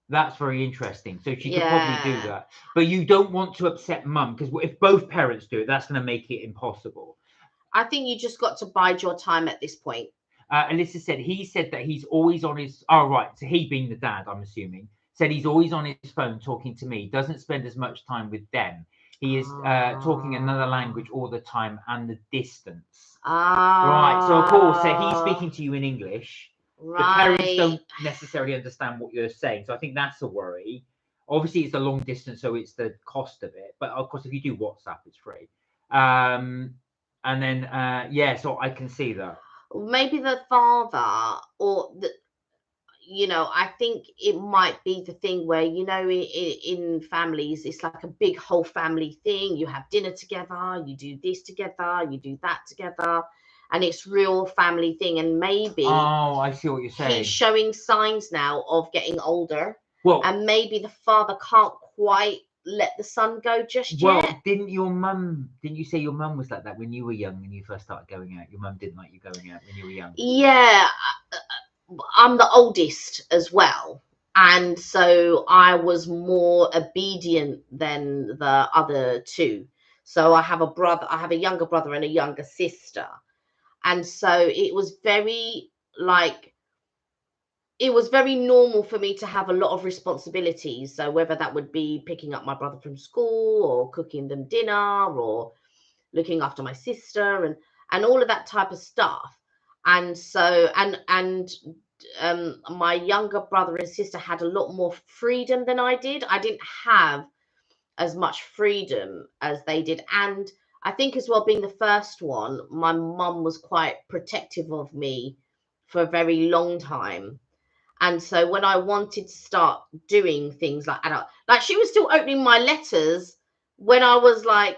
that's very interesting. So she could probably do that. But you don't want to upset mum because if both parents do it, that's going to make it impossible. I think you just got to bide your time at this point. Alyssa said he said that he's always on his. Oh, right. So he being the dad, I'm assuming. Said he's always on his phone talking to me, doesn't spend as much time with them. He is talking another language all the time and the distance. Right. So, of course, he's speaking to you in English. Right. The parents don't necessarily understand what you're saying. So I think that's a worry. Obviously, it's a long distance, so it's the cost of it. But, of course, if you do WhatsApp, it's free. And then, so I can see that. Maybe the father or the... I think it might be the thing where, in families, it's like a big whole family thing. You have dinner together, you do this together, you do that together, and it's real family thing. And maybe I see what you're saying. He's showing signs now of getting older. Well, and maybe the father can't quite let the son go just yet. Well, didn't you say your mum was like that when you were young, when you first started going out? Your mum didn't like you going out when you were young. Yeah. I'm the oldest as well, and so I was more obedient than the other two. So I have a younger brother and a younger sister, and so it was very normal for me to have a lot of responsibilities. So whether that would be picking up my brother from school or cooking them dinner or looking after my sister and all of that type of stuff. And so, my younger brother and sister had a lot more freedom than I did. I didn't have as much freedom as they did. And I think as well, being the first one, my mum was quite protective of me for a very long time. And so when I wanted to start doing things like adult, like she was still opening my letters when I was like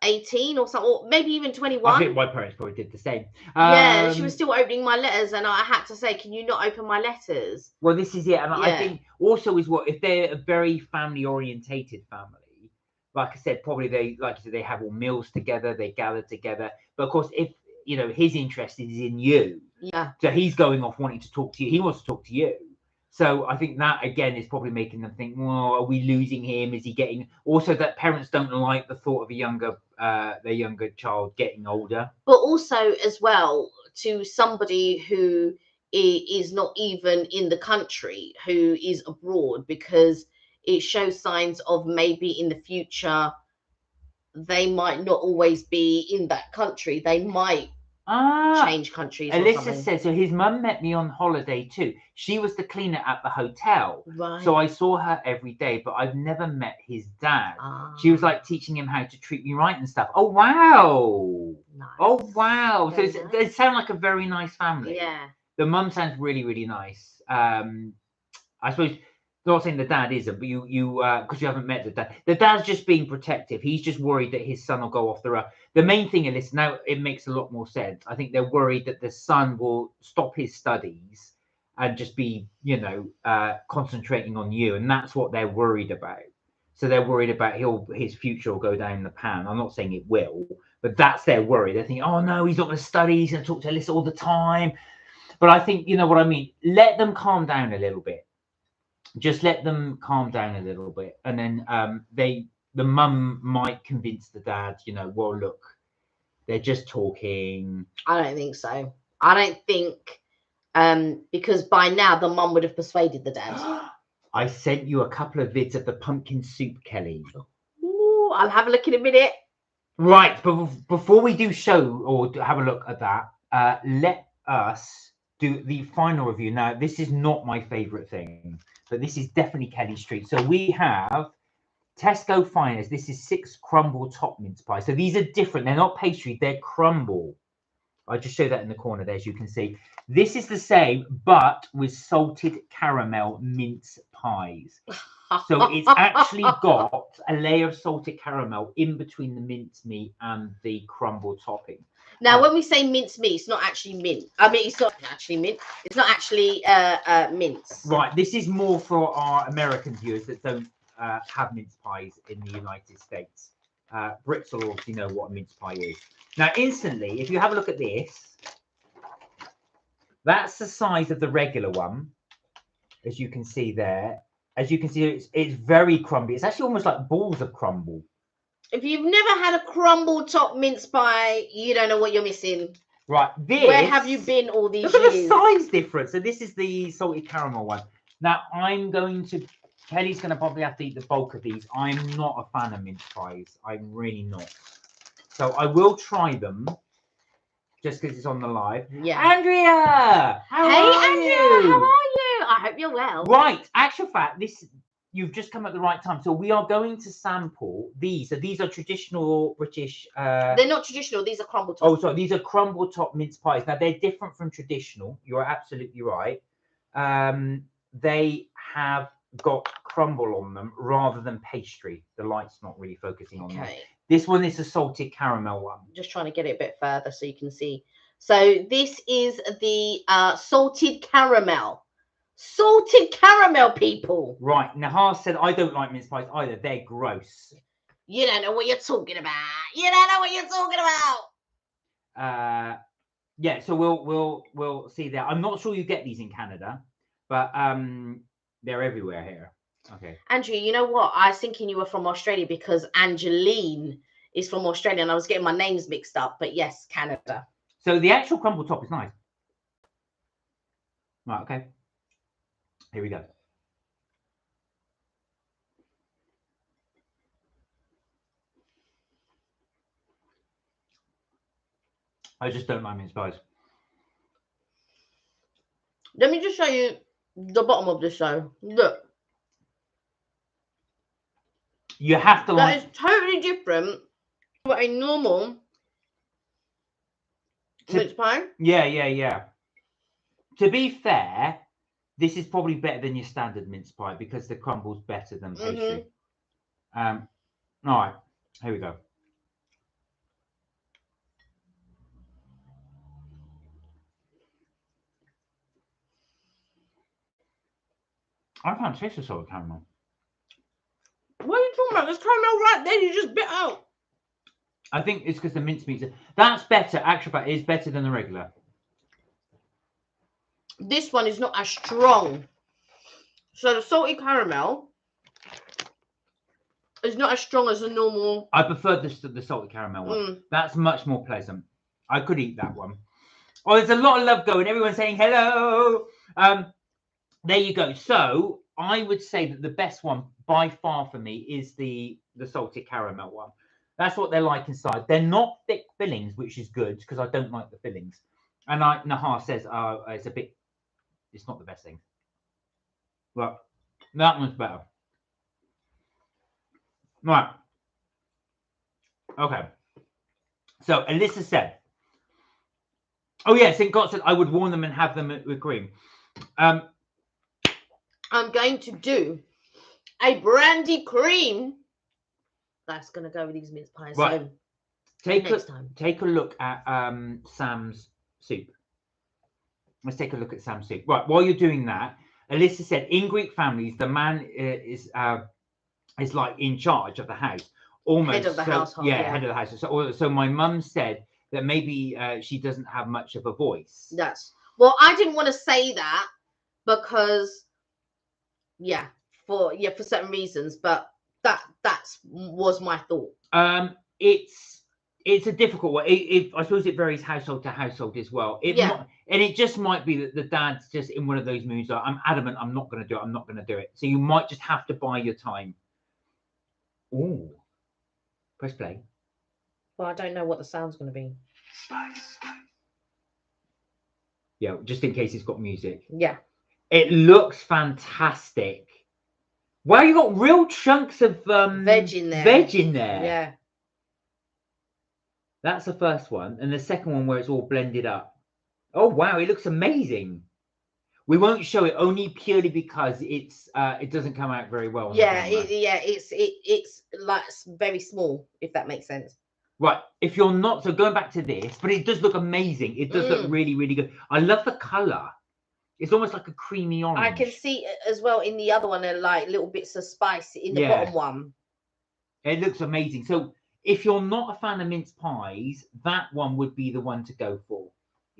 18 or something, or maybe even I 21. think my parents probably did the same. Yeah, she was still opening my letters, and I had to say, "Can you not open my letters?" Well, this is it, and I Yeah. think also is what if they're a very family orientated family. Like I said, probably like you said, they have all meals together, they gather together. But of course, if his interest is in you, Yeah. so he's going off wanting to talk to you. He wants to talk to you. So I think that again is probably making them think, well, are we losing him? Is he getting? Also, that parents don't like the thought of their younger child getting older. But also as well, to somebody who is not even in the country, who is abroad, because it shows signs of maybe in the future they might not always be in that country. They might change countries or Alyssa something. says, so his mum met me on holiday too. She was the cleaner at the hotel. Right. So I saw her every day, but I've never met his dad. She was like teaching him how to treat me right and stuff. Oh, wow. Nice. Oh, wow. Very So nice. they sound like a very nice family. Yeah. The mum sounds really, really nice. I suppose, not saying the dad isn't, but you because you haven't met the dad. The dad's just being protective. He's just worried that his son will go off the road. The main thing in this, now it makes a lot more sense. I think they're worried that the son will stop his studies and just be, concentrating on you. And that's what they're worried about. So they're worried about his future will go down the pan. I'm not saying it will, but that's their worry. They're thinking, oh no, he's not going to study. He's going to talk to Alyssa all the time. But I think, you know what I mean? Let them calm down a little bit. Just let them calm down a little bit, and then the mum might convince the dad, well, look, they're just talking. I don't think so. I don't think because by now the mum would have persuaded the dad. I sent you a couple of vids of the pumpkin soup, Kelly. Ooh, I'll have a look in a minute. Right, but before we do show or have a look at that, let us do the final review. Now, this is not my favorite thing, but this is definitely Kelly Street. So we have Tesco Finest. This is 6 crumble top mince pies. So these are different. They're not pastry, they're crumble. I just show that in the corner there, as you can see. This is the same, but with salted caramel mince pies. So it's actually got a layer of salted caramel in between the mince meat and the crumble topping. Now, when we say mince meat, it's not actually mint. I mean, it's not actually mint. It's not actually mince. Right. This is more for our American viewers that don't have mince pies in the United States. Brits will obviously know what a mince pie is. Now, instantly, if you have a look at this, that's the size of the regular one, as you can see there. As you can see, it's very crumbly. It's actually almost like balls of crumble. If you've never had a crumble top mince pie, you don't know what you're missing. Right. Where have you been all these years? Look at the size difference. So this is the salted caramel one. Now, Kelly's going to probably have to eat the bulk of these. I'm not a fan of mince pies. I'm really not. So I will try them just because it's on the live. Yeah. Andrea! How are you? I hope you're well. Right. Actual fact, you've just come at the right time. So we are going to sample these. So these are traditional British. They're not traditional. These are crumble top. Oh, sorry. These are crumble top mince pies. Now they're different from traditional. You're absolutely right. They have got crumble on them rather than pastry. The light's not really focusing on that. This one is a salted caramel one. Just trying to get it a bit further so you can see. So this is the salted caramel. Salted caramel, people. Right. Nahar said, I don't like mince pies either. They're gross. You don't know what you're talking about. You don't know what you're talking about. Yeah, so we'll see that. I'm not sure you get these in Canada, but they're everywhere here. Okay. Andrew, you know what? I was thinking you were from Australia because Angeline is from Australia and I was getting my names mixed up. But yes, Canada. So the actual crumble top is nice. Right, okay. Here we go. I just don't like mince pies. Let me just show you the bottom of the show. Look. You have to That is totally different to a normal mince pie. Yeah. To be fair, this is probably better than your standard mince pie because the crumble's better than pastry. All right, here we go. I can't taste the salted caramel. What are you talking about? There's caramel right there. You just bit out. I think it's because the mincemeat. That's better. Actual fact, is better than the regular. This one is not as strong. So the salted caramel is not as strong as the normal. I prefer the salted caramel one. That's much more pleasant. I could eat that one. Oh, there's a lot of love going. Everyone's saying hello. There you go. So I would say that the best one by far for me is the salted caramel one. That's what they're like inside. They're not thick fillings, which is good because I don't like the fillings. And like Nahar says, it's not the best thing. Well, that one's better. Right. Okay. So Alyssa said, oh yeah, St. God said I would warn them and have them with cream. I'm going to do a brandy cream. That's going to go with these mince pies. Right. So take a look at Sam's soup. Let's take a look at Sam's soup. Right. While you're doing that, Alyssa said in Greek families, the man is like in charge of the house, almost head of the household. Yeah, head of the house. So my mum said that maybe she doesn't have much of a voice. Well, I didn't want to say that because for certain reasons, but that was my thought. It's a difficult one. I suppose it varies household to household as well. And it just might be that the dad's just in one of those moods. Like, I'm adamant, I'm not going to do it. I'm not going to do it. So you might just have to buy your time. Ooh, press play. Well, I don't know what the sound's going to be. Yeah, just in case it's got music. Yeah. It looks fantastic. Wow, you got real chunks of veg in there. Yeah. That's the first one. And the second one where it's all blended up. Oh, wow, it looks amazing. We won't show it only purely because it doesn't come out very well. It's like very small, if that makes sense. Right. If you're not, so going back to this, but it does look amazing. It does look really, really good. I love the color. It's almost like a creamy orange. I can see as well in the other one, like little bits of spice in the bottom one. It looks amazing. So if you're not a fan of mince pies, that one would be the one to go for.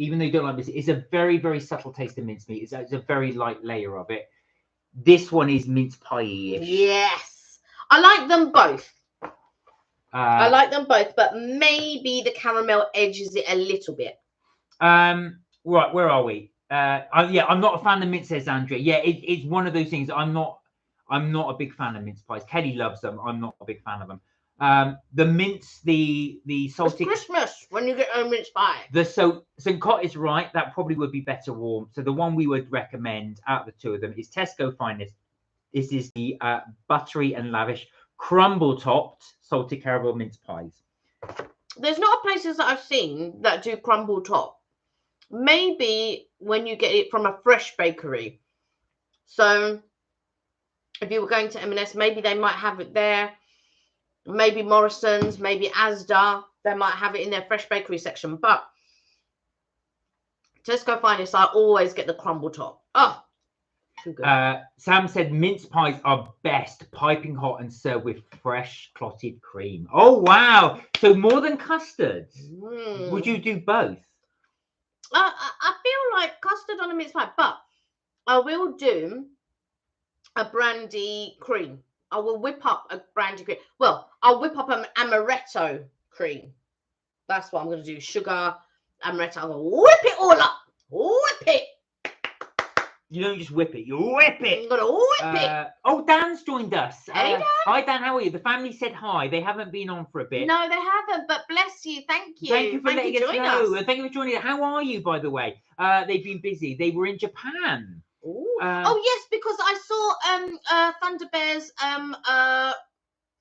Even though you don't like this, it's a very, very subtle taste of mincemeat. It's a very light layer of it. This one is mince pie-ish. Yes. I like them both. I like them both, but maybe the caramel edges it a little bit. Right, where are we? I'm not a fan of mince, says Andrea. Yeah, it's one of those things. I'm not a big fan of mince pies. Kelly loves them. I'm not a big fan of them. The mince, the salted. It's Christmas when you get a mince pie. St. Cot is right. That probably would be better warm. So the one we would recommend out of the two of them is Tesco Finest. This is the buttery and lavish crumble topped salted caramel mince pies. There's not places that I've seen that do crumble top. Maybe when you get it from a fresh bakery. So if you were going to M&S, maybe they might have it there. Maybe Morrison's, maybe Asda, they might have it in their fresh bakery section. But Tesco Finest, I always get the crumble top. Oh, too good. Sam said mince pies are best, piping hot and served with fresh clotted cream. Oh, wow. So more than custard. Would you do both? I feel like custard on a mince pie, but I will do a brandy cream. I will whip up a brandy cream. Well, I'll whip up an amaretto cream. That's what I'm going to do. Sugar, amaretto. I'm going to whip it all up. Whip it. You don't just whip it. You whip it. I'm going to whip it. Oh, Dan's joined us. Hey, Dan. Hi, Dan. How are you? The family said hi. They haven't been on for a bit. No, they haven't. But bless you. Thank you. Thank you for letting us know. And thank you for joining us. How are you, by the way? They've been busy. They were in Japan. Oh yes, because I saw Thunderbear's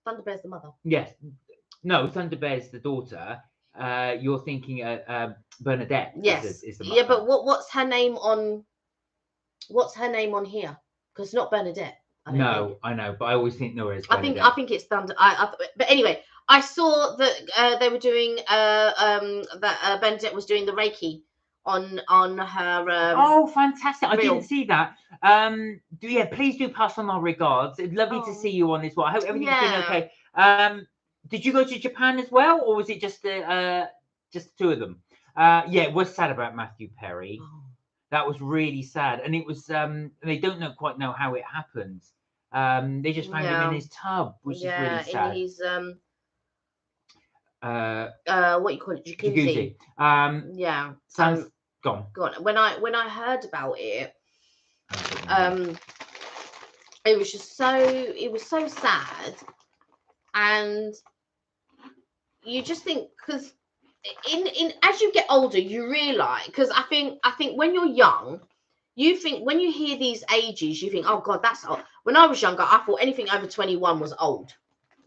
Thunderbear's the mother. Yes. No, Thunderbear's the daughter. You're thinking Bernadette. Yes. Is the mother. Yeah, but what's her name on here? Because it's not Bernadette. I know, but I always think Nora's Bernadette. I think it's Thunder. But anyway, I saw that they were doing that Bernadette was doing the Reiki on her. Oh, fantastic! I reel. didn't see that. Please do pass on our regards. It's lovely to see you on this one. I hope everything's been okay. Did you go to Japan as well, or was it just the two of them? It was sad about Matthew Perry. Oh. That was really sad, and it was. They don't quite know how it happened. They just found him in his tub, which is really sad. In his what you call it, jacuzzi. Sounds gone. When I heard about it, it was so sad, and you just think, because in as you get older you realize, because I think when you're young, you think, when you hear these ages, you think, oh God, that's old. When I was younger, I thought anything over 21 was old.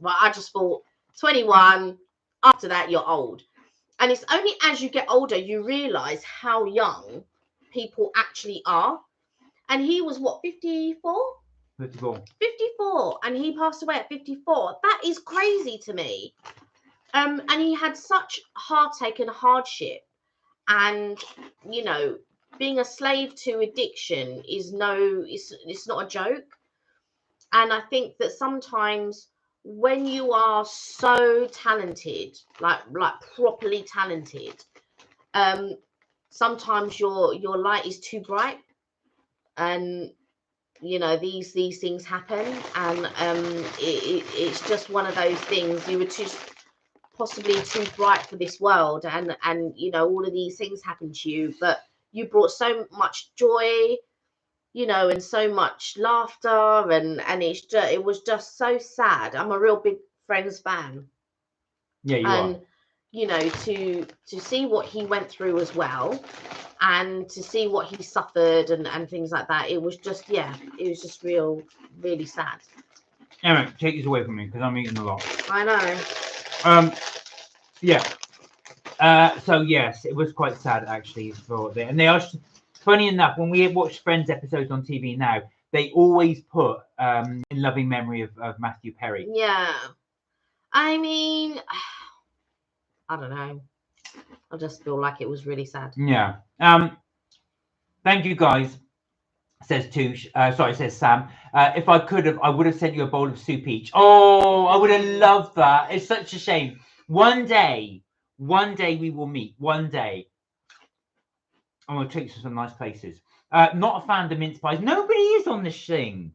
But I just thought 21, after that you're old. And it's only as you get older you realize how young people actually are. And he was what, 54? 54, and he passed away at 54. That is crazy to me. And he had such heartache and hardship, and you know, being a slave to addiction is it's not a joke. And I think that sometimes when you are so talented, like properly talented, sometimes your light is too bright, and you know, these things happen, and it's just one of those things. You were possibly too bright for this world, and you know, all of these things happen to you, but you brought so much joy, you know, and so much laughter, and it was just so sad. I'm a real big Friends fan. Yeah, you are. You know, to see what he went through as well, and to see what he suffered and things like that, it was just really sad. Anyway, take this away from me because I'm eating a lot. I know. So yes, it was quite sad actually and they are, funny enough, when we watch Friends episodes on TV now, they always put in loving memory of Matthew Perry. Yeah, I mean, I don't know. I just feel like it was really sad. Yeah. Thank you guys. Says Sam. If I could have, I would have sent you a bowl of soup each. Oh, I would have loved that. It's such a shame. One day we will meet. One day. I'm going to take you to some nice places. Not a fan of the mince pies. Nobody is on this thing.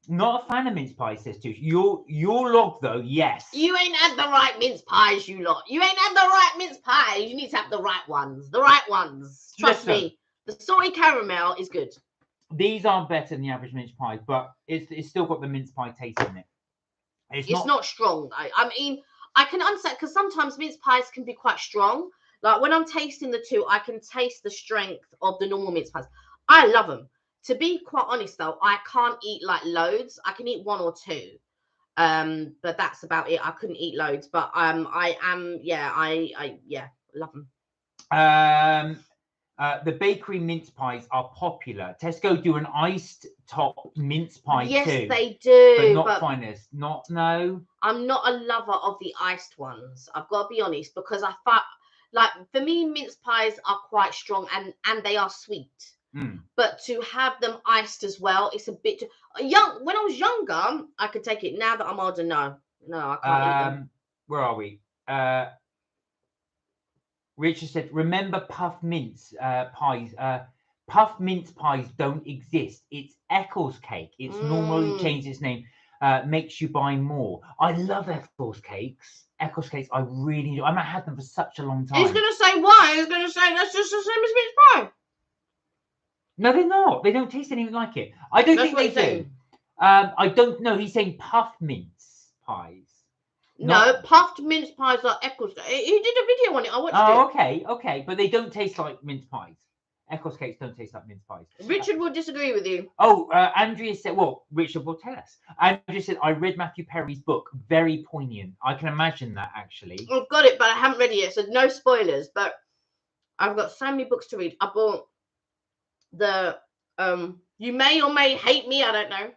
Not a fan of mince pies, says Touche. Your log, though, yes. You ain't had the right mince pies, you lot. You ain't had the right mince pies. You need to have the right ones. The right ones. Trust me. The salty caramel is good. These are better than the average mince pie, but it's still got the mince pie taste in it. It's not strong. I mean, I can understand, because sometimes mince pies can be quite strong. Like when I'm tasting the two, I can taste the strength of the normal mince pies. I love them. To be quite honest, though, I can't eat like loads. I can eat one or two, but that's about it. I couldn't eat loads, but I love them. The bakery mince pies are popular. Tesco do an iced top mince pie too. Yes, they do. But not finest. No. I'm not a lover of the iced ones. I've got to be honest, because I thought, like, for me, mince pies are quite strong and they are sweet. But to have them iced as well, it's a bit young. When I was younger, I could take it. Now that I'm older, no, I can't eat them. Where are we? Richard said, remember puff mince pies. Puff mince pies don't exist. It's Eccles cake. It's normally changed its name. Makes you buy more. I love Eccles cakes. Eccles cakes, I really do. I haven't had them for such a long time. He's going to say why? He's going to say that's just the same as mince pie. No, they're not. They don't taste anything like it. I don't think they do. I don't know. He's saying puffed mince pies. No, puffed mince pies are Eccles. He did a video on it. I watched it. Okay. But they don't taste like mince pies. Eccles cakes don't taste like mince pies. Richard will disagree with you. Andrea said, well, Richard will tell us. Andrea said, I read Matthew Perry's book. Very poignant. I can imagine that, actually. I've got it, but I haven't read it yet, so no spoilers. But I've got so many books to read. I bought the You May or May Hate Me, I don't know.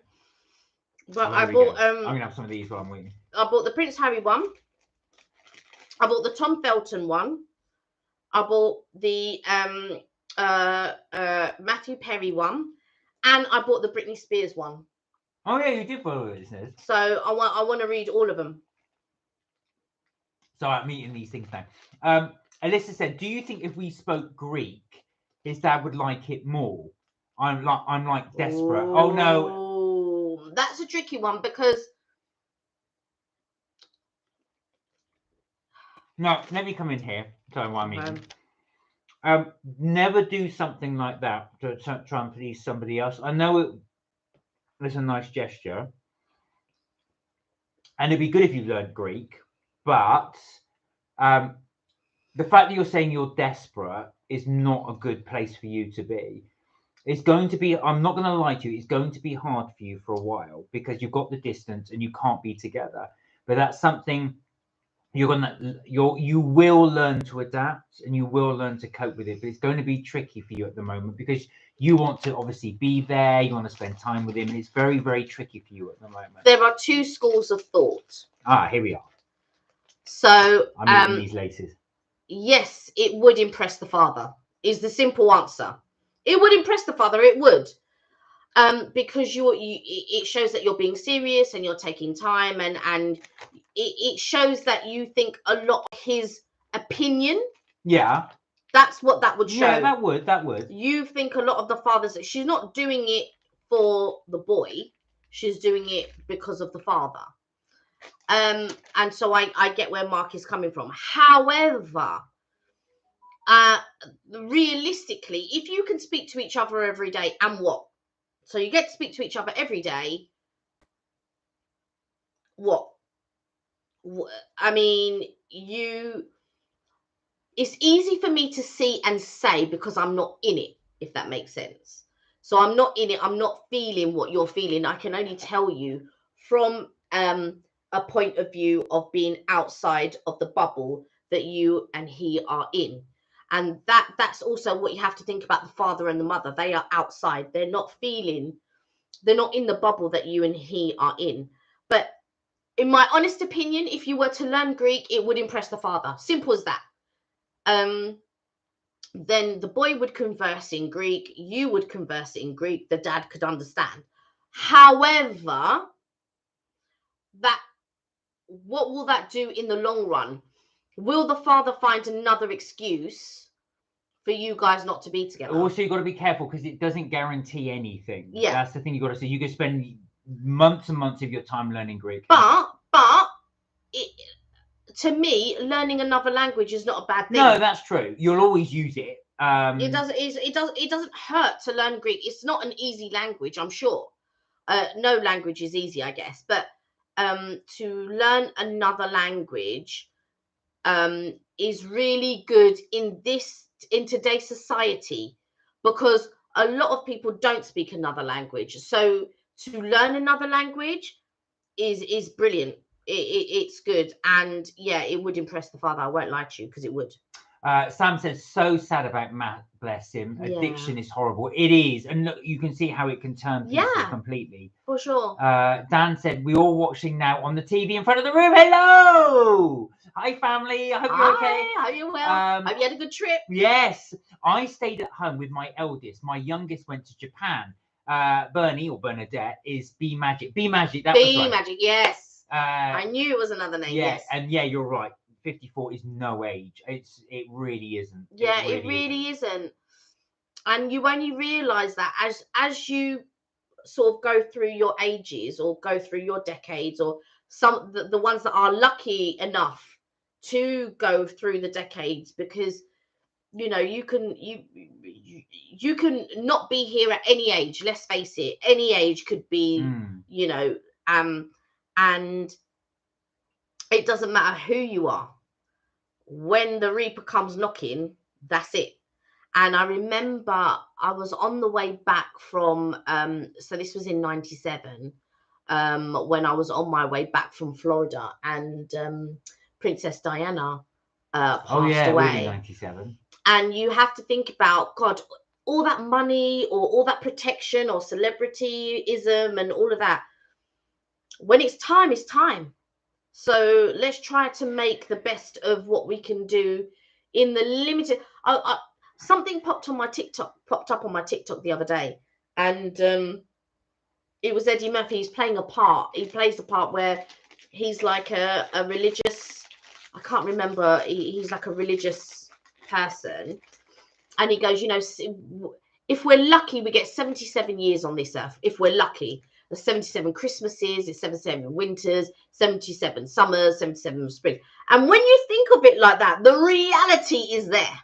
But I bought I'm gonna have some of these while I'm waiting. I bought the Prince Harry one. I bought the Tom Felton one. I bought the Matthew Perry one, and I bought the Britney Spears one. Oh yeah, you did follow it, listeners. So I want to read all of them. So I'm meeting these things now. Alyssa said, "Do you think if we spoke Greek, his dad would like it more?" I'm like desperate. Ooh, Oh no, that's a tricky one because no. Let me come in here. Tell you what I mean. Never do something like that to try and please somebody else. I know it's a nice gesture, and it'd be good if you learned Greek, but the fact that you're saying you're desperate is not a good place for you to be. It's going to be, I'm not going to lie to you, it's going to be hard for you for a while because you've got the distance and you can't be together. But that's something you will learn to adapt and you will learn to cope with it. But it's going to be tricky for you at the moment because you want to obviously be there, you want to spend time with him, and it's very, very tricky for you at the moment. There are two schools of thought. Here we are. So I'm meeting these ladies. Yes, it would impress the father, is the simple answer. It would impress the father, it would. Because it shows that you're being serious and you're taking time, and it shows that you think a lot of his opinion. Yeah. That's what that would show. Yeah, that would. You think a lot of the fathers, she's not doing it for the boy, she's doing it because of the father. And so I get where Mark is coming from. However, realistically, if you can speak to each other every day, and what? So you get to speak to each other every day. What? I mean, it's easy for me to see and say because I'm not in it, if that makes sense. So I'm not in it. I'm not feeling what you're feeling. I can only tell you from a point of view of being outside of the bubble that you and he are in. And that's also what you have to think about the father and the mother. They are outside. They're not in the bubble that you and he are in. But in my honest opinion, if you were to learn Greek, it would impress the father. Simple as that. Then the boy would converse in Greek. You would converse in Greek. The dad could understand. However, what will that do in the long run? Will the father find another excuse for you guys not to be together? Also, you've got to be careful because it doesn't guarantee anything. Yeah. That's the thing you've got to say. You could spend months and months of your time learning Greek. But to me, learning another language is not a bad thing. No, that's true. You'll always use it. It doesn't hurt to learn Greek. It's not an easy language, I'm sure. No language is easy, I guess. But to learn another language is really good in today's society, because a lot of people don't speak another language. So to learn another language is brilliant. It's good, and yeah, it would impress the father. I won't lie to you, because it would. Sam says, so sad about Matt, bless him. Yeah. Addiction is horrible. It is. And look, you can see how it can turn people completely. For sure. Dan said, we're all watching now on the TV in front of the room. Hello. Hi, family. I hope you're okay. Hi, hope you're well. Hope you had a good trip. Yes. I stayed at home with my eldest. My youngest went to Japan. Bernie, or Bernadette, is B Magic. B Magic, that was right. B Magic, yes. I knew it was another name. Yeah, yes. And yeah, you're right. 54 is no age. It really isn't. Yeah, it really isn't. And you only realize that as you sort of go through your ages, or go through your decades, or some the ones that are lucky enough to go through the decades, because you know you can not be here at any age. Let's face it, any age could be you know, and it doesn't matter who you are. When the Reaper comes knocking, that's it. And I remember I was on the way back from, so this was in 97, when I was on my way back from Florida, and Princess Diana passed away. 97. And you have to think about, God, all that money, or all that protection, or celebrityism, and all of that. When it's time, it's time. So let's try to make the best of what we can do in the limited. something popped up on my TikTok the other day, and it was Eddie Murphy. He's playing a part. He plays the part where he's like a religious. I can't remember. He's like a religious person, and he goes, if we're lucky, we get 77 years on this earth. If we're lucky, there's 77 Christmases, it's 77 winters, 77 summers, 77 spring. And when you think of it like that, the reality is there.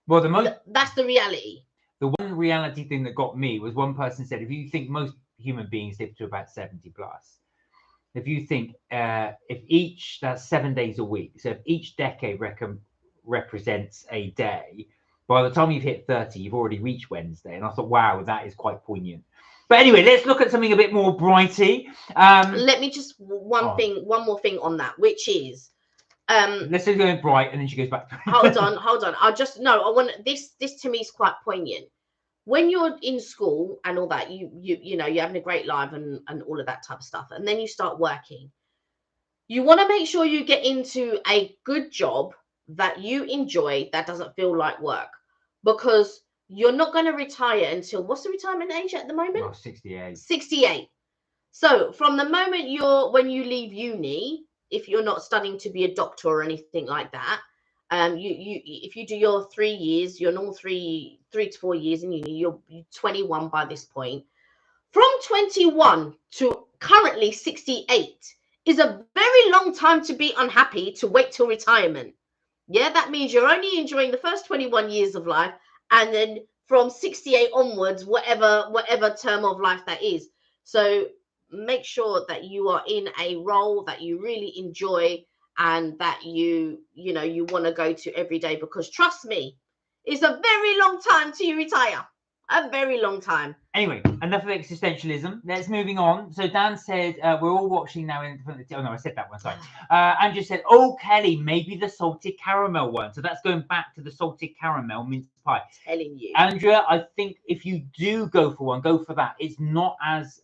Well, that's the reality. The one reality thing that got me was one person said, if you think most human beings live to about 70 plus, if you think that's 7 days a week, so if each decade represents a day, by the time you've hit 30, you've already reached Wednesday. And I thought, wow, that is quite poignant. But anyway, let's look at something a bit more brighty. Let me just one more thing on that, which is let's just go bright, and then she goes back. hold on. I want this to me is quite poignant. When you're in school and all that, you're having a great life and all of that type of stuff, and then you start working. You want to make sure you get into a good job that you enjoy, that doesn't feel like work, because you're not going to retire until, what's the retirement age at the moment? Oh, 68. 68. So from the moment when you leave uni, if you're not studying to be a doctor or anything like that, if you do your 3 years, your normal 3 to 4 years in uni, you're 21 by this point. From 21 to currently 68 is a very long time to be unhappy, to wait till retirement. Yeah, that means you're only enjoying the first 21 years of life, and then from 68 onwards, whatever term of life that is. So make sure that you are in a role that you really enjoy and that you want to go to every day, because trust me, it's a very long time till you retire. A very long time. Anyway, enough of existentialism. Let's moving on. So Dan said, we're all watching now in front of the... Oh, no, I said that one, sorry. Andrew said, oh, Kelly, maybe the salted caramel one. So that's going back to the salted caramel mince pie. Telling you. Andrea, I think if you do go for one, go for that. It's not as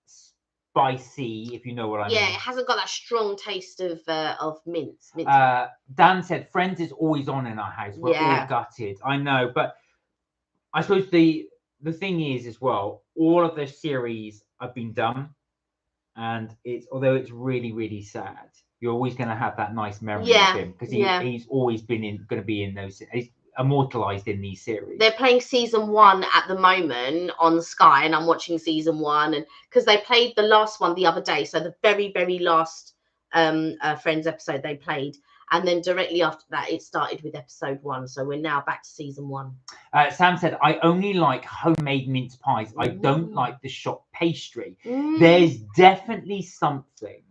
spicy, if you know what I mean. Yeah, it hasn't got that strong taste of mince. Dan said, Friends is always on in our house. We're all gutted. I know, but... I suppose the thing is as well, all of the series have been done, and although it's really, really sad, you're always going to have that nice memory of him, because he's always going to be in those. He's immortalized in these series. They're playing season 1 at the moment on Sky, and I'm watching season 1, and because they played the last one the other day, so the very, very last Friends episode they played. And then directly after that, it started with episode 1. So we're now back to season 1. Sam said, I only like homemade mince pies. I don't like the shop pastry. There's definitely something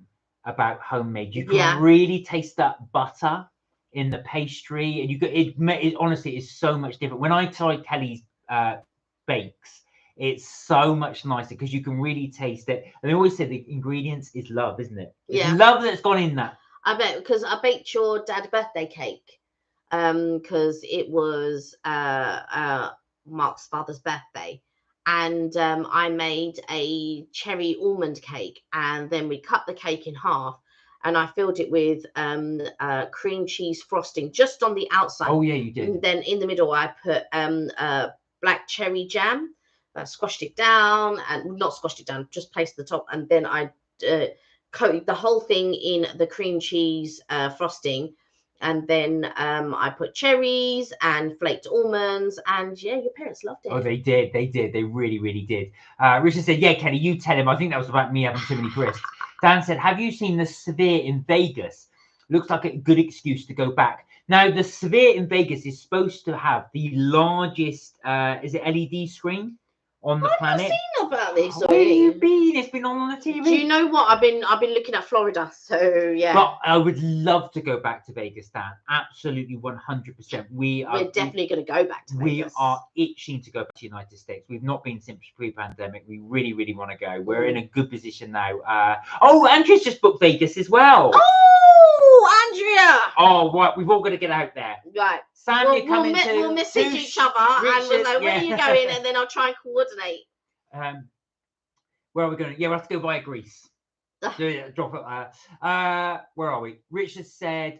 about homemade. You can really taste that butter in the pastry. And it honestly is so much different. When I tried Kelly's bakes, it's so much nicer because you can really taste it. And they always say the ingredients is love, isn't it? It's love that's gone in that. I bet, because I baked your dad's birthday cake, because it was Mark's father's birthday, and I made a cherry almond cake, and then we cut the cake in half, and I filled it with cream cheese frosting just on the outside. Oh yeah, you did. And then in the middle, I put black cherry jam. I squashed it down, and not squashed it down, just placed the top, and then I coated the whole thing in the cream cheese frosting, and then I put cherries and flaked almonds, and your parents loved it. Oh, they did, they really, really did. Richard said, yeah, Kelly, you tell him. I think that was about me having too many crisps. Dan said, have you seen the Sphere in Vegas? Looks like a good excuse to go back. Now, the Sphere in Vegas is supposed to have the largest is it LED screen on the planet? I've seen about this. Where have you been? It's been on the TV. Do you know what? I've been looking at Florida, so yeah. But I would love to go back to Vegas, Dan. Absolutely, 100%. We're definitely going to go back to Vegas. We are itching to go back to the United States. We've not been since pre-pandemic. We really, really want to go. We're in a good position now. Andrea's just booked Vegas as well. Oh, Andrea. Oh, right. We've all got to get out there. Right. Sam, you're coming to... We'll message each other, and we'll know where you're going, and then I'll try and coordinate. Where are we going? Yeah, we'll have to go via Greece. Drop it. Where are we? Richard said,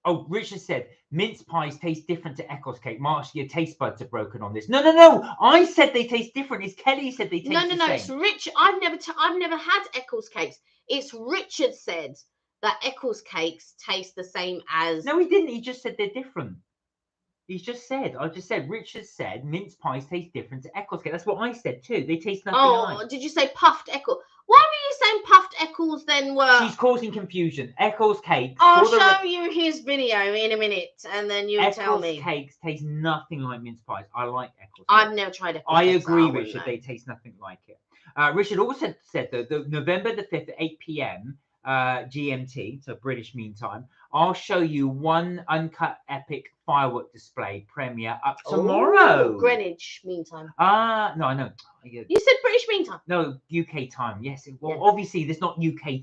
Oh, Richard said mince pies taste different to Eccles cake. Marsh, your taste buds are broken on this. No. I said they taste different. It's Kelly said they taste the same. No. It's Rich. I've never had Eccles cakes. It's Richard said that Eccles cakes taste the same as. No, he didn't. He just said they're different. He's just said. I just said. Richard said mince pies taste different to Eccles cake. That's what I said too. They taste nothing like. Did you say puffed Eccles? Why were you saying puffed Eccles then? She's causing confusion. Eccles cakes. I'll show you his video in a minute, and then you tell me. Eccles cakes taste nothing like mince pies. I like Eccles. I've never tried Eccles. I agree, Richard. They taste nothing like it. Richard also said that the November the 5th at 8 p.m. GMT, so British Mean Time, I'll show you one uncut epic firework display premiere up tomorrow. Greenwich Mean Time. No, I know. You said British Mean Time. No, UK time. Yes. Well, Yeah. obviously, there's not UK.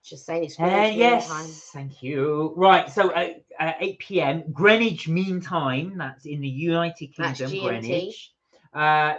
Just saying it's Greenwich Mean Time. Thank you. Right, so 8 p.m. Greenwich Mean Time. That's in the United Kingdom. That's GMT. Greenwich.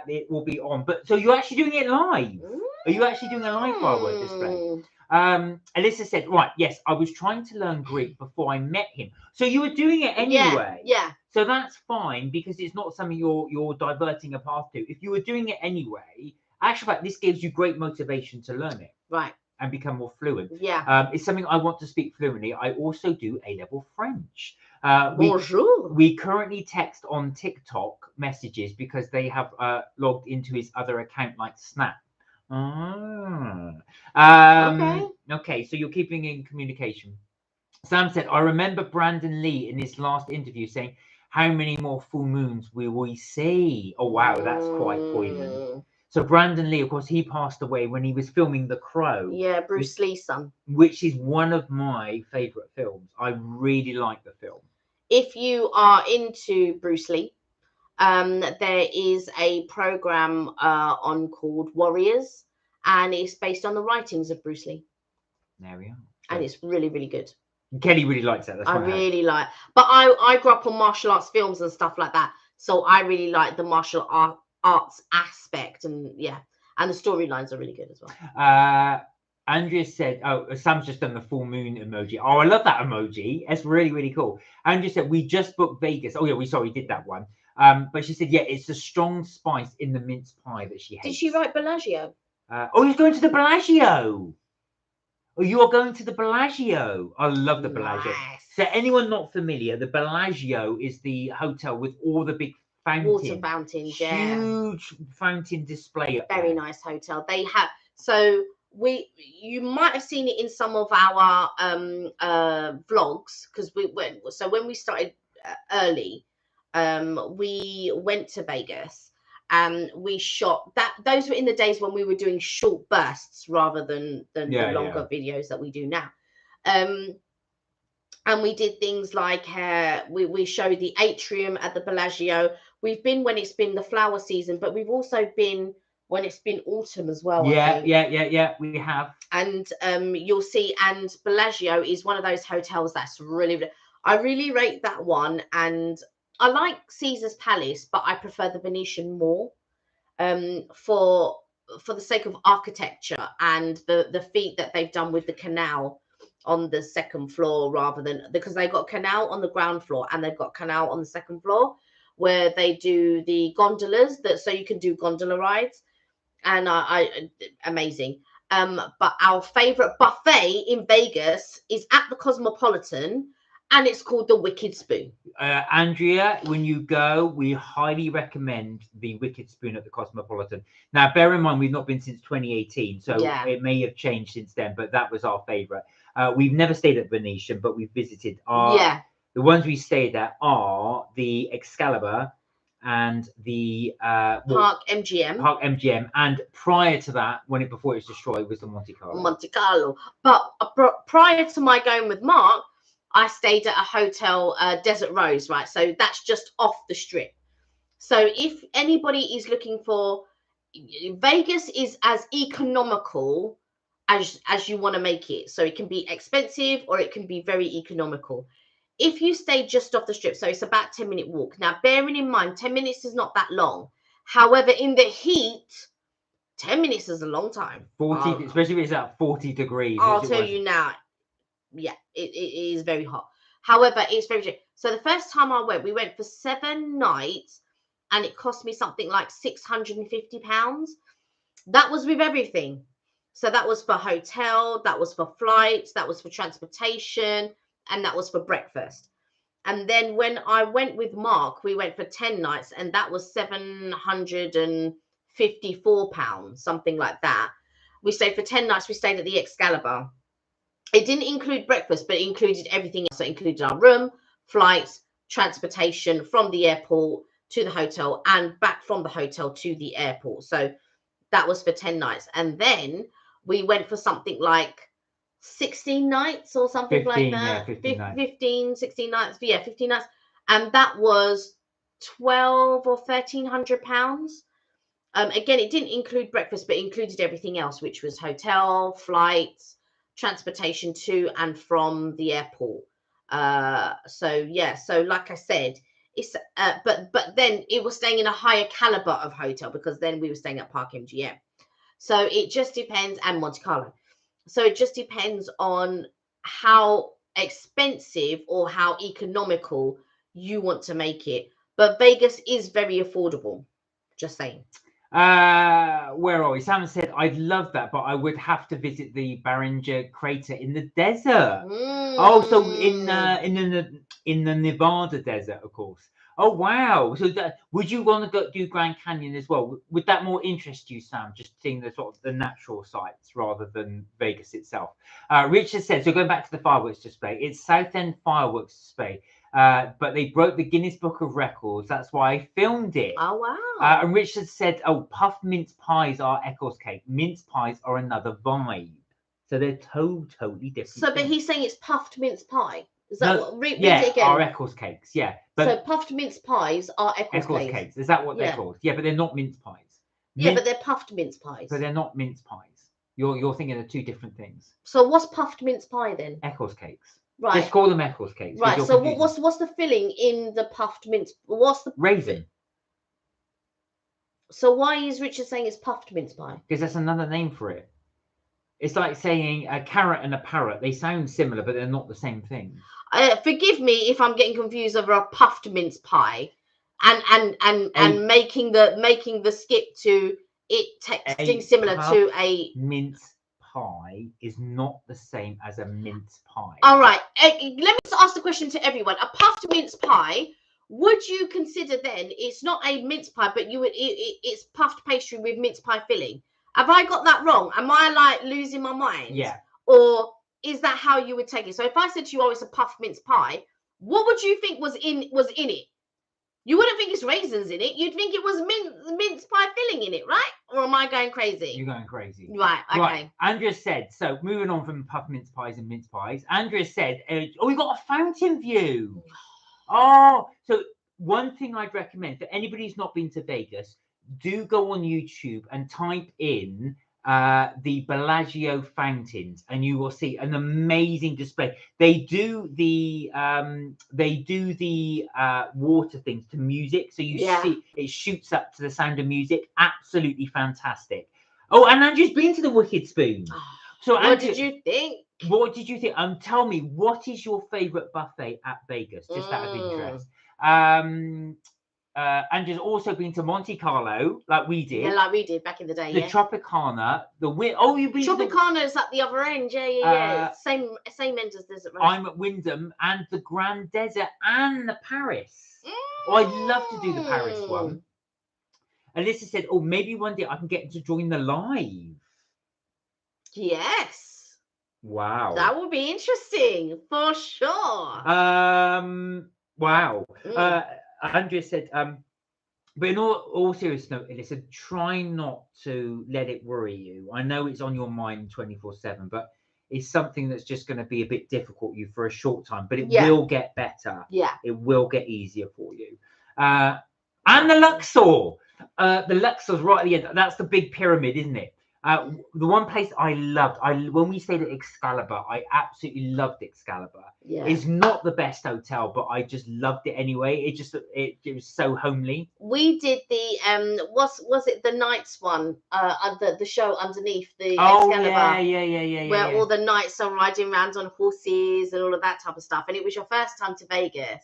It will be on. But so you're actually doing it live? Are you actually doing a live firework display? Alyssa said, right, yes, I was trying to learn Greek before I met him. So you were doing it anyway. Yeah. So that's fine because it's not something you're diverting a path to. If you were doing it anyway, actually, this gives you great motivation to learn it. Right. And become more fluent. Yeah. It's something I want to speak fluently. I also do A-level French. Bonjour. We currently text on TikTok messages because they have logged into his other account like Snap. Okay, so you're keeping in communication. Sam said, I remember Brandon Lee in his last interview saying, how many more full moons will we see? Oh, wow, that's quite poignant. So Brandon Lee, of course, he passed away when he was filming The Crow. Yeah, Bruce Lee's son. Which is one of my favourite films. I really like the film. If you are into Bruce Lee, there is a program on called Warriors, and it's based on the writings of Bruce Lee. There we are. And it's really, really good. Kelly really likes that. That's I really like. But I grew up on martial arts films and stuff like that, so I really like the martial arts aspect, and and the storylines are really good as well. Andrea said, oh, Sam's just done the full moon emoji. Oh, I love that emoji. It's really, really cool. Andrea said, we just booked Vegas. Oh, yeah, we did that one. But she said, yeah, it's a strong spice in the mince pie that she hates. Did she write Bellagio? You're going to the Bellagio. Oh, you are going to the Bellagio. I love the Bellagio. Nice. So anyone not familiar, the Bellagio is the hotel with all the big fountains. Water fountains, Huge fountain display. Very nice hotel. They have, so you might have seen it in some of our vlogs, because when we started early, we went to Vegas and we shot that. Those were in the days when we were doing short bursts rather than the longer videos that we do now. And we did things like we showed the atrium at the Bellagio. We've been when it's been the flower season, but we've also been when it's been autumn as well. Yeah, we have. And you'll see, and Bellagio is one of those hotels that's really, I really rate that one. And I like Caesar's Palace, but I prefer the Venetian more, for the sake of architecture and the feat that they've done with the canal on the second floor, rather than, because they've got canal on the ground floor and they've got canal on the second floor where they do the gondolas, so you can do gondola rides, and amazing. But our favorite buffet in Vegas is at the Cosmopolitan, and it's called the Wicked Spoon. Andrea, when you go, we highly recommend the Wicked Spoon at the Cosmopolitan. Now, bear in mind, we've not been since 2018, so it may have changed since then, but that was our favorite. We've never stayed at Venetian, but we've visited. The ones we stayed at are the Excalibur and the Park MGM. And prior to that, before it was destroyed, was the Monte Carlo. But prior to my going with Mark, I stayed at a hotel, Desert Rose, right? So that's just off the strip. So if anybody is looking for, Vegas is as economical as you want to make it. So it can be expensive or it can be very economical. If you stay just off the strip, so it's about 10-minute walk. Now, bearing in mind, 10 minutes is not that long. However, in the heat, 10 minutes is a long time. 40, especially if it's at 40 degrees. I'll tell you now. Yeah, it is very hot. However, it's very cheap. So the first time I went, we went for 7 nights, and it cost me something like £650. That was with everything. So that was for hotel, that was for flights, that was for transportation, and that was for breakfast. And then when I went with Mark, we went for 10 nights, and that was £754, something like that. We stayed for 10 nights. We stayed at the Excalibur. It didn't include breakfast, but it included everything else. So it included our room, flights, transportation from the airport to the hotel, and back from the hotel to the airport. So that was for 10 nights. And then we went for something like 16 nights or something 15, like that. yeah, 15 nights. 15, 16 nights. Yeah, 15 nights. And that was £1,200 or £1,300. Again, it didn't include breakfast, but it included everything else, which was hotel, flights, transportation to and from the airport. So yeah, so like I said, it's but then it was staying in a higher caliber of hotel, because then we were staying at Park MGM. So it just depends, and Monte Carlo. So it just depends on how expensive or how economical you want to make it. But Vegas is very affordable. Just saying. Where are we? Sam said, I'd love that, but I would have to visit the Barringer crater in the desert. Oh, so in the Nevada desert, of course. Oh, wow. So would you want to go do Grand Canyon as well? Would that more interest you, Sam, just seeing the sort of the natural sites rather than Vegas itself? Richard said, so going back to the fireworks display, it's South End fireworks display. But they broke the Guinness Book of Records. That's why I filmed it. Oh, wow. And Richard said, oh, puffed mince pies are Eccles cake. Mince pies are another vibe. So they're totally different. So, but he's saying it's puffed mince pie. Is that No, what? Read yeah, it again. are Eccles cakes. Yeah. But So puffed mince pies are Eccles cakes. Is that what they're Yeah. called? Yeah, but they're not mince pies. Yeah, but they're puffed mince pies. But they're not mince pies. You're thinking of two different things. So what's puffed mince pie then? Eccles cakes. Right. Just call them Eccles cakes. Right. So what's the filling in the puffed mince? What's the raisin? So why is Richard saying it's puffed mince pie? Because that's another name for it. It's like saying a carrot and a parrot. They sound similar, but they're not the same thing. Forgive me if I'm getting confused over a puffed mince pie, and making the skip to it texting similar to a mince pie is not the same as a mince pie. All right. Let me just ask the question to everyone. A puffed mince pie, would you consider then it's not a mince pie, but it's puffed pastry with mince pie filling? Have I got that wrong? Am I like losing my mind? Yeah. Or is that how you would take it? So if I said to you, oh, it's a puffed mince pie, what would you think was in it? You wouldn't think it's raisins in it. You'd think it was mince pie filling in it, right? Or am I going crazy? You're going crazy. Right, okay. Right. Andrea said, so moving on from puffed mince pies and mince pies, Andrea said, oh, we got a fountain view. Oh, so one thing I'd recommend for anybody who's not been to Vegas, do go on YouTube and type in the Bellagio fountains, and you will see an amazing display. They do the water things to music, so you see it shoots up to the sound of music. Absolutely fantastic. Oh, and Andrew's been to the Wicked Spoon. So what Andrew, did you think? What did you think? Tell me, what is your favorite buffet at Vegas? Just out of interest. Andrew's also been to Monte Carlo, like we did. Yeah, like we did back in the day. The Tropicana, you've been. Tropicana's at the other end. Yeah. Same end as Desert Rose. I'm at Wyndham and the Grand Desert and the Paris. Oh, I'd love to do the Paris one. Alyssa said, "Oh, maybe one day I can get to join the live." Yes. Wow. That would be interesting for sure. Wow. Andrea said, but in all seriousness, Alyssa, try not to let it worry you. I know it's on your mind 24/7, but it's something that's just going to be a bit difficult for you for a short time, but it will get better. Yeah. It will get easier for you. And the Luxor. The Luxor's right at the end. That's the big pyramid, isn't it? The one place I loved, when we stayed at Excalibur, I absolutely loved Excalibur. Yeah. It's not the best hotel, but I just loved it anyway. It was so homely. We did the was it the Knights one? The show underneath the Oh Excalibur. yeah. Where all the knights are riding around on horses and all of that type of stuff. And it was your first time to Vegas.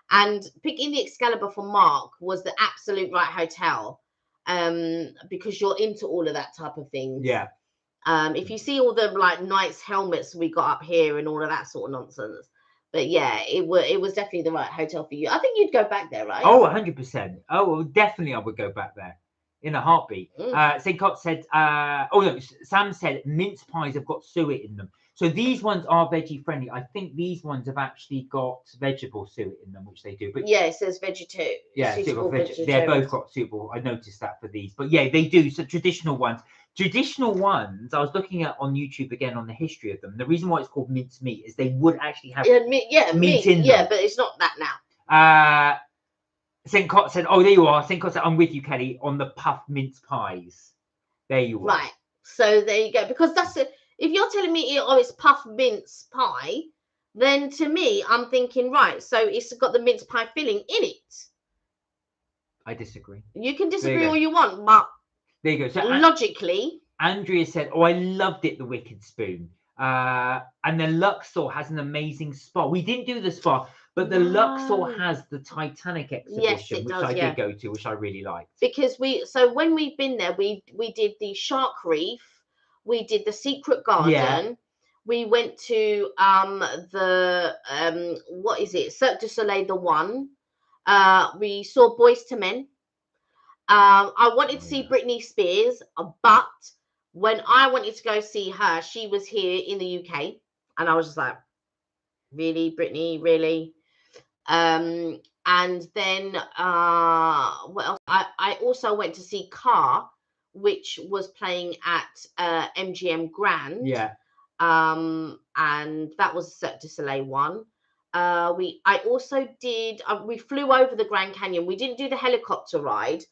And picking the Excalibur for Mark was the absolute right hotel. Because you're into all of that type of things. Yeah. If you see all the like knights helmets we got up here and all of that sort of nonsense. But yeah, it was definitely the right hotel for you. I think you'd go back there, right? Oh, 100%. Oh, well, definitely I would go back there in a heartbeat. St. Cott said, Sam said mince pies have got suet in them. So these ones are veggie friendly. I think these ones have actually got vegetable suet in them, which they do. But yeah, it says vegetarian. Yeah, they're both got suitable. I noticed that for these. But yeah, they do. So traditional ones, I was looking at on YouTube again on the history of them. The reason why it's called mince meat is they would actually have meat in them. Yeah, but it's not that now. St. Cott said, oh, there you are. St. Cott said, I'm with you, Kelly, on the puff mince pies. There you are. Right. So there you go. Because that's it. If you're telling me, oh, it's puff mince pie, then to me, I'm thinking, right, so it's got the mince pie filling in it. I disagree. You can disagree all you want, but there you go. So logically. Andrea said, oh, I loved it, the Wicked Spoon. And the Luxor has an amazing spa. We didn't do the spa, but the Luxor has the Titanic exhibition, which I did go to, which I really liked. Because when we've been there, we did the Shark Reef, we did the Secret Garden, we went to the what is it, Cirque du Soleil, the one. We saw Boys to Men. I wanted to see Britney Spears, but when I wanted to go see her, she was here in the UK, and I was just like, really, Britney, really? And then what else? I also went to see Car, which was playing at MGM Grand. Yeah. And that was Cirque du Soleil one. I also did. We flew over the Grand Canyon. We didn't do the helicopter ride,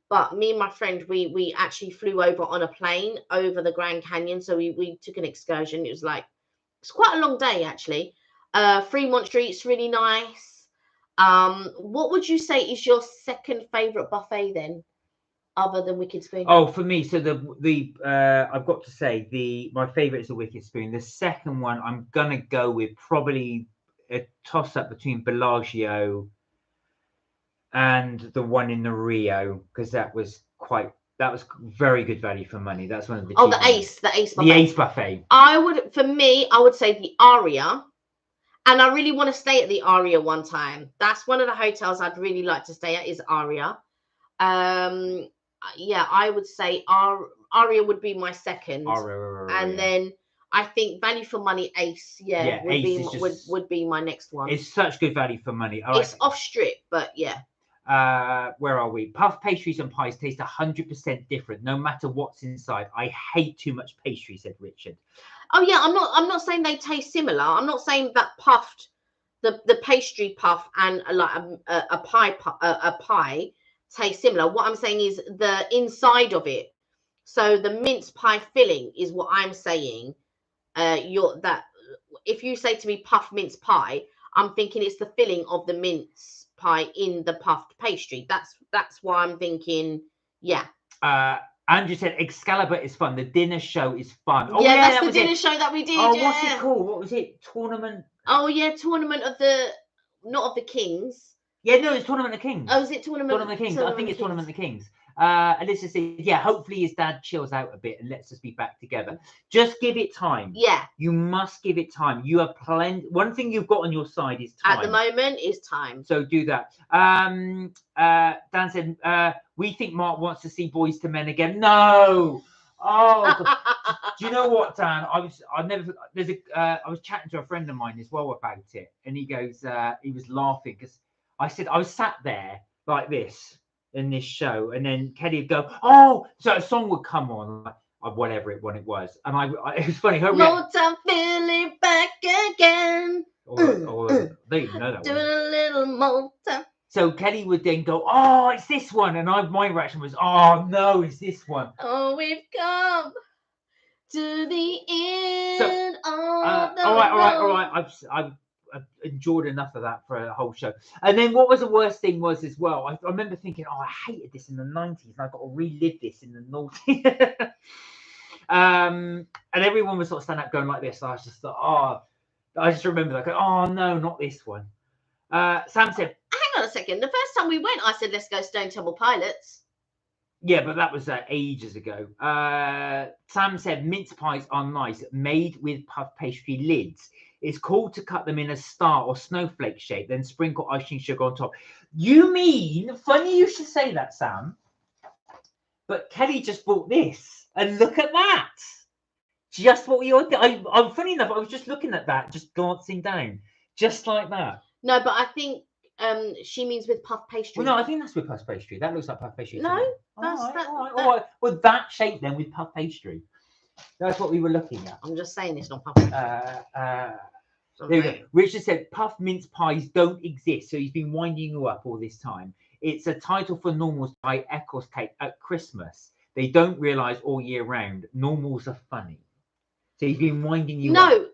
but me and my friend, we actually flew over on a plane over the Grand Canyon. So we took an excursion. It's quite a long day actually. Fremont Street's really nice. What would you say is your second favorite buffet then, other than Wicked Spoon? Oh, for me, so I've got to say my favorite is the Wicked Spoon. The second one, I'm gonna go with probably a toss up between Bellagio and the one in the Rio, because that was very good value for money. That's one of the the Ace buffet. The Ace buffet. I would say the Aria. And I really want to stay at the Aria one time. That's one of the hotels I'd really like to stay at, is Aria. Yeah, I would say Aria would be my second. And then I think value for money, Ace. Would be my next one. It's such good value for money. It's off strip, but yeah. Where are we? Puff pastries and pies taste 100% different, no matter what's inside. I hate too much pastry, said Richard. Oh yeah, I'm not saying they taste similar. I'm not saying that puffed, the pastry puff and like a pie taste similar. What I'm saying is the inside of it. So the mince pie filling is what I'm saying. If you say to me puff mince pie, I'm thinking it's the filling of the mince pie in the puffed pastry. That's why I'm thinking, yeah. Andrew said Excalibur is fun. The dinner show is fun. Oh, yeah, that's the dinner show that we did. Oh, what's it called? What was it? Tournament? Oh, yeah, Tournament of not of the Kings. Yeah, no, it's Tournament of Kings. Oh, is it Tournament of the Kings? I think it's Tournament of the Kings. Alyssa said, yeah, hopefully his dad chills out a bit and lets us be back together. Just give it time. Yeah. You must give it time. You have plenty. One thing you've got on your side is time. At the moment is time. So do that. Dan said, we think Mark wants to see Boys to Men again. No. Oh, do you know what, Dan? I was chatting to a friend of mine as well about it, and he goes, he was laughing because I said I was sat there like this in this show, and then Kelly would go, oh, so a song would come on, whatever it was, and it was funny. Motown Philly back again. They even know that Do a little Motown. So Kelly would then go, oh, it's this one, and my reaction was, oh no, it's this one. Oh, we've come. to the end of the all right. road. I've enjoyed enough of that for a whole show. And then what was the worst thing was as well, I remember thinking, oh, I hated this in the 90s and I've got to relive this in the noughties. And everyone was sort of standing up going like this. So I just thought, oh, I just remember like, oh no, not this one. Sam said, hang on a second. The first time we went, I said, let's go Stone Temple Pilots. yeah, but that was ages ago. Sam said mince pies are nice, made with puff pastry lids. It's cool to cut them in a star or snowflake shape, then sprinkle icing sugar on top. You mean, funny you should say that, Sam, but Kelly just bought this, and look at that. Just what you're doing. I'm funny enough, I was just looking at that, just glancing down, just like that. No, but I think she means with puff pastry. Well, no, I think that's with puff pastry. That looks like puff pastry. No, that's all right. Well, that shape then with puff pastry. That's what we were looking at. I'm just saying it's not puff pastry. There we go. Richard said puff mince pies don't exist, so he's been winding you up all this time. It's a title for normals by Eccles cake at Christmas. They don't realise all year round normals are funny. So he's been winding you up. No,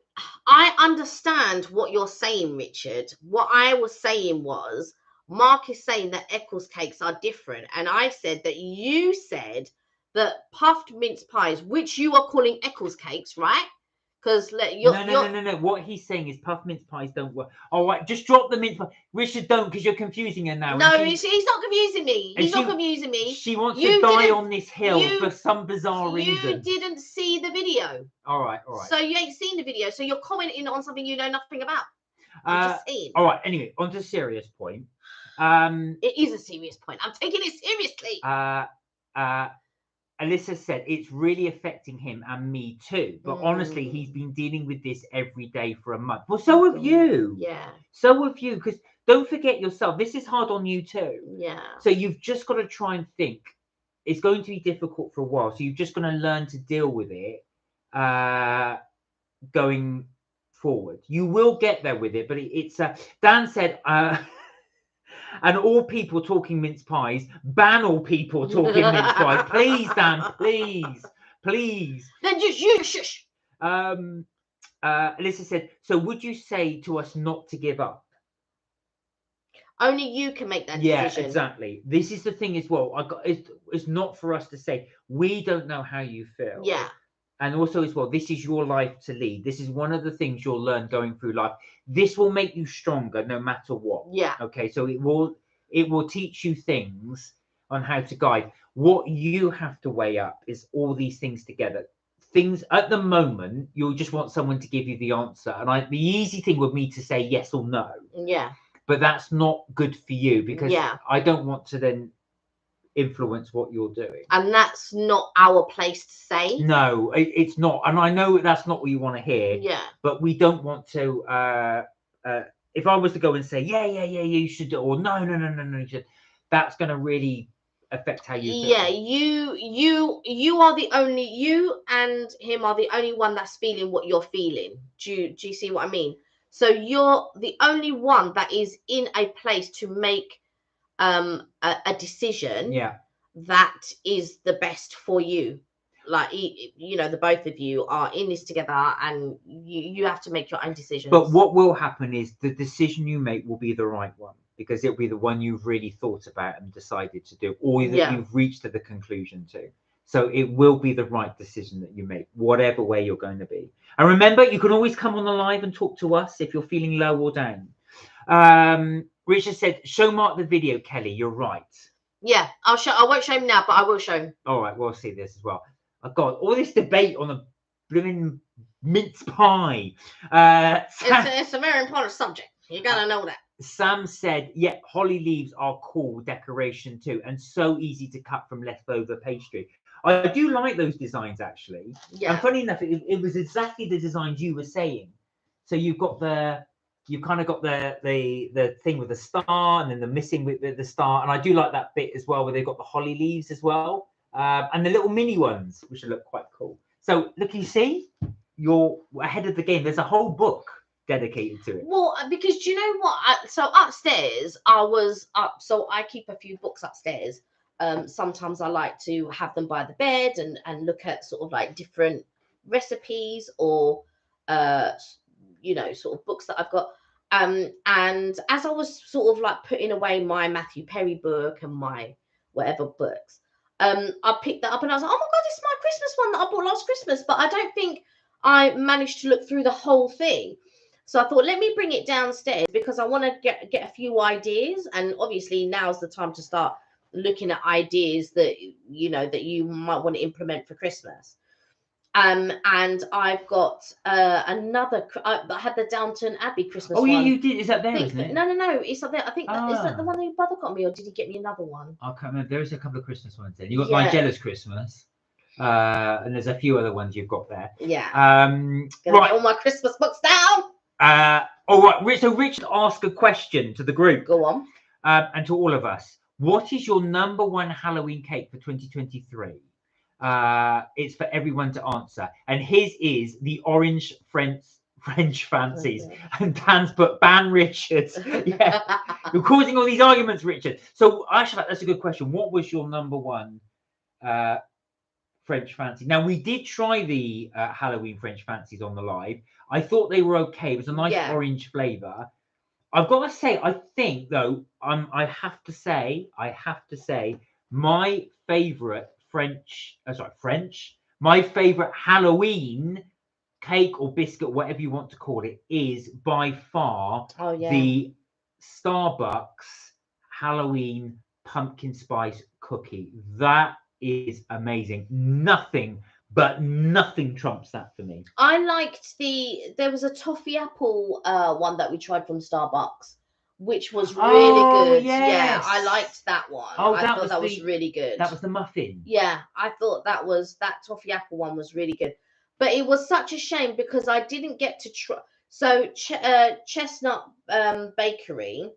I understand what you're saying, Richard. What I was saying was, Mark is saying that Eccles cakes are different. And I said that you said that puffed mince pies, which you are calling Eccles cakes, right? Because no. What he's saying is puff mince pies don't work. All right, just drop the mince pie. Richard, don't, because you're confusing her now. No, he's not confusing me. He's not confusing me. She wants to die on this hill for some bizarre reason. You didn't see the video. All right. So you ain't seen the video. So you're commenting on something you know nothing about. I'm just saying. All right. Anyway, on to a serious point. It is a serious point. I'm taking it seriously. Alyssa said it's really affecting him and me too. But honestly, he's been dealing with this every day for a month. Well, so have you. Yeah. So have you. Because don't forget yourself. This is hard on you too. Yeah. So you've just got to try and think. It's going to be difficult for a while. So you're just going to learn to deal with it going forward. You will get there with it. But it's Dan said... and all people talking mince pies, ban all people talking mince pies. Please, Dan, please. Then just you shush. Alyssa said, so would you say to us not to give up? Only you can make that decision. Yeah, exactly. This is the thing as well. It's not for us to say. We don't know how you feel. Yeah. And also as well, this is your life to lead. This is one of the things you'll learn going through life. This will make you stronger no matter what. Yeah. Okay, so it will teach you things on how to guide. What you have to weigh up is all these things together. Things at the moment, you'll just want someone to give you the answer. And the easy thing would be to say yes or no. Yeah. But that's not good for you because I don't want to then influence what you're doing. And that's not our place to say. No, it's not. And I know that's not what you want to hear. Yeah. But we don't want to if I was to go and say, yeah, you should do, or no, you should, that's going to really affect how you feel. Yeah, you are the only, you and him are the only one that's feeling what you're feeling. Do you see what I mean? So you're the only one that is in a place to make a decision that is the best for you. Like, you know, the both of you are in this together and you have to make your own decisions. But what will happen is the decision you make will be the right one because it'll be the one you've really thought about and decided to do, or that you've reached to the conclusion to. So it will be the right decision that you make, whatever way you're going to be. And remember, you can always come on the live and talk to us if you're feeling low or down. Richard said, show Mark the video, Kelly. You're right. Yeah, I won't show him now, but I will show him. All right, we'll see this as well. Oh God, all this debate on a blooming mince pie. It's a very important subject. You gotta know that. Sam said, yeah, holly leaves are cool decoration too, and so easy to cut from leftover pastry. I do like those designs actually. Yeah. And funny enough, it was exactly the designs you were saying. So you've got you've kind of got the thing with the star and then the missing with the star. And I do like that bit as well, where they've got the holly leaves as well. And the little mini ones, which look quite cool. So look, you see, you're ahead of the game. There's a whole book dedicated to it. Well, because do you know what? So upstairs, I was up. So I keep a few books upstairs. Sometimes I like to have them by the bed and look at sort of like different recipes or you know, sort of books that I've got. And as I was sort of like putting away my Matthew Perry book and my whatever books, I picked that up and I was like, oh my God, this is my Christmas one that I bought last Christmas. But I don't think I managed to look through the whole thing. So I thought, let me bring it downstairs because I want to get a few ideas. And obviously now's the time to start looking at ideas that, you know, that you might want to implement for Christmas. And I've got another. I had the Downton Abbey Christmas. Oh, yeah, one. you did. Is that there, isn't it? No, it's up there. I think is that the one that your brother got me, or did he get me another one? I can't remember. There is a couple of Christmas ones there. You got Nigella's Christmas, and there's a few other ones you've got there. Yeah. Right. Get all my Christmas books down. All right. So Richard asked a question to the group. Go on. And to all of us. What is your number one Halloween cake for 2023? It's for everyone to answer, and his is the orange French fancies. Okay. And Dan's put ban Richard. Yeah, you're causing all these arguments, Richard. So actually, that's a good question. What was your number one French fancy? Now, we did try the Halloween French fancies on the live. I thought they were okay. It was a nice orange flavor. I've got to say, I think though, I have to say, my favorite my favorite Halloween cake or biscuit, whatever you want to call it, is by far the Starbucks Halloween pumpkin spice cookie. That is amazing. Nothing trumps that for me. I liked there was a toffee apple one that we tried from Starbucks, which was really good. Yes. Yeah, I liked that one. I thought that was really good. That was the muffin. Yeah, I thought that toffee apple one was really good. But it was such a shame because I didn't get to try. So Chestnut Bakery,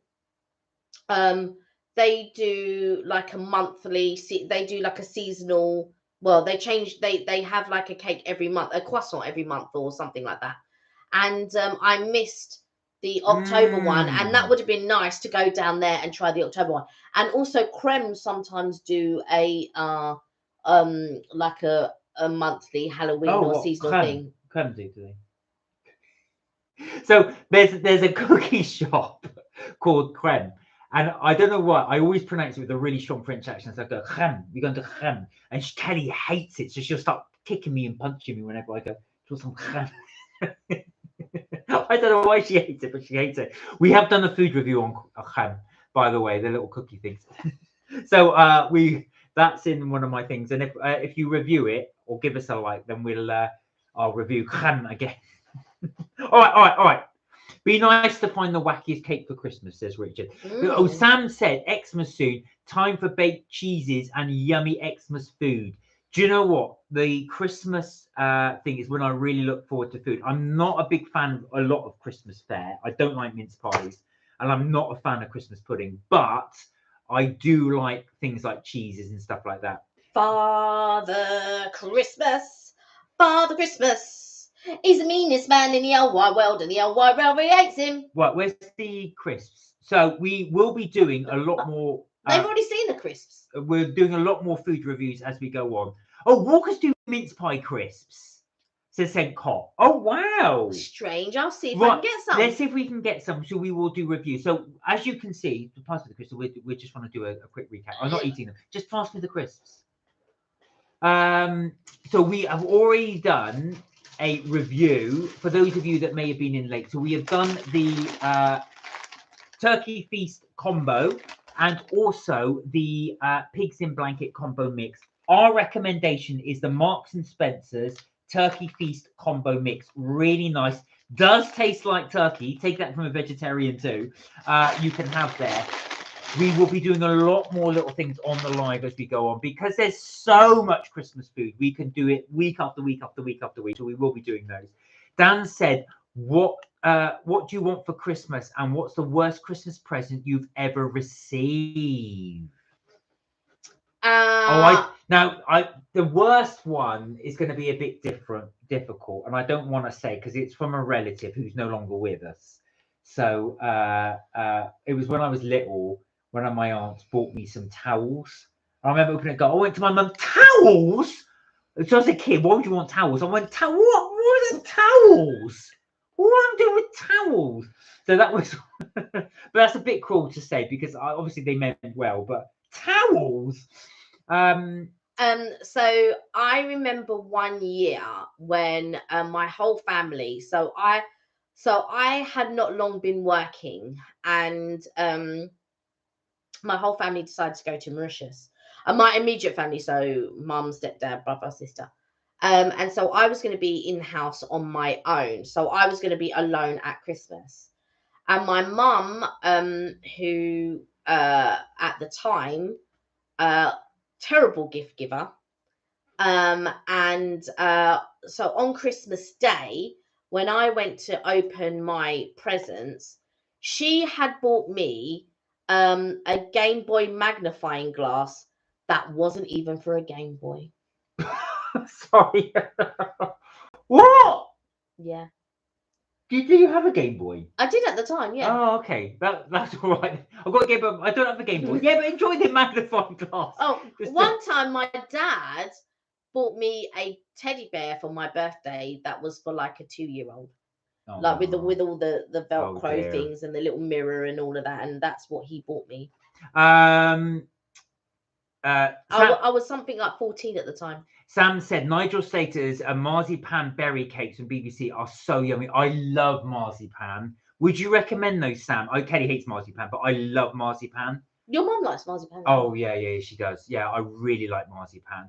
they do like a monthly. They do like a seasonal. Well, they have like a cake every month, a croissant every month or something like that. And I missed the October one, and that would have been nice to go down there and try the October one. And also Creme sometimes do a like a monthly Halloween or seasonal thing. Creme do they? So there's a cookie shop called Creme. And I don't know why, I always pronounce it with a really strong French accent. So I go, crème, you're going to crème. And Kelly hates it. So she'll start kicking me and punching me whenever I go, do some crème. I don't know why she hates it, but she hates it. We have done a food review on crème, by the way, the little cookie things. So that's in one of my things. And if you review it or give us a like, then I'll review crème again. All right. Be nice to find the wackiest cake for Christmas, says Richard. Oh, Sam said, Xmas soon. Time for baked cheeses and yummy Xmas food. Do you know what? The Christmas thing is when I really look forward to food. I'm not a big fan of a lot of Christmas fare. I don't like mince pies. And I'm not a fan of Christmas pudding. But I do like things like cheeses and stuff like that. Father Christmas. He's the meanest man in the whole wide world, and the whole wide world hates him. Right, where's the crisps? So we will be doing a lot more. They've already seen the crisps. We're doing a lot more food reviews as we go on. Oh, Walker's do mince pie crisps, says St. Cot. Oh, wow. Strange. I'll see if I can get some. Let's see if we can get some. So we will do reviews. So as you can see, to pass me the crisps, we just want to do a quick recap. I'm not eating them. Just pass me the crisps. So we have already done a review for those of you that may have been in late. So we have done the turkey feast combo and also the pigs in blanket combo mix. Our recommendation is the Marks and Spencer's turkey feast combo mix. Really nice. Does taste like turkey. Take that from a vegetarian too. You can have there. We will be doing a lot more little things on the live as we go on because there's so much Christmas food. We can do it week after week after week after week. So we will be doing those. Dan said, what do you want for Christmas? And what's the worst Christmas present you've ever received? The worst one is going to be a bit difficult. And I don't want to say because it's from a relative who's no longer with us. So it was when I was little. One of my aunts bought me some towels. I remember opening it, I went to my mum, towels? So as a kid, why would you want towels? I went, what are the towels? What am I doing with towels? So that was, but that's a bit cruel to say because obviously they meant well, but towels. So I remember one year when my whole family, so I had not long been working, and my whole family decided to go to Mauritius. And my immediate family, so mum, stepdad, brother, sister. And so I was going to be in house on my own. So I was going to be alone at Christmas. And my mum, who at the time, terrible gift giver. And so on Christmas Day, when I went to open my presents, she had bought me a Game Boy magnifying glass that wasn't even for a Game Boy. Sorry. What? Yeah. Did you have a Game Boy? I did at the time, yeah. Oh, okay. That's all right. I've got a Game Boy. I don't have a Game Boy. Yeah, but enjoy the magnifying glass. Oh, one time my dad bought me a teddy bear for my birthday that was for like a 2-year-old. Oh, Like with all the Velcro dear. things and the little mirror and all of that, and that's what he bought me. I was something like 14 at the time. Sam said Nigel Slater's marzipan berry cakes from BBC are so yummy. I love marzipan. Would you recommend those, Sam? Oh, Kelly hates marzipan, but I love marzipan. Your mum likes marzipan. Oh yeah, she does. Yeah, I really like marzipan.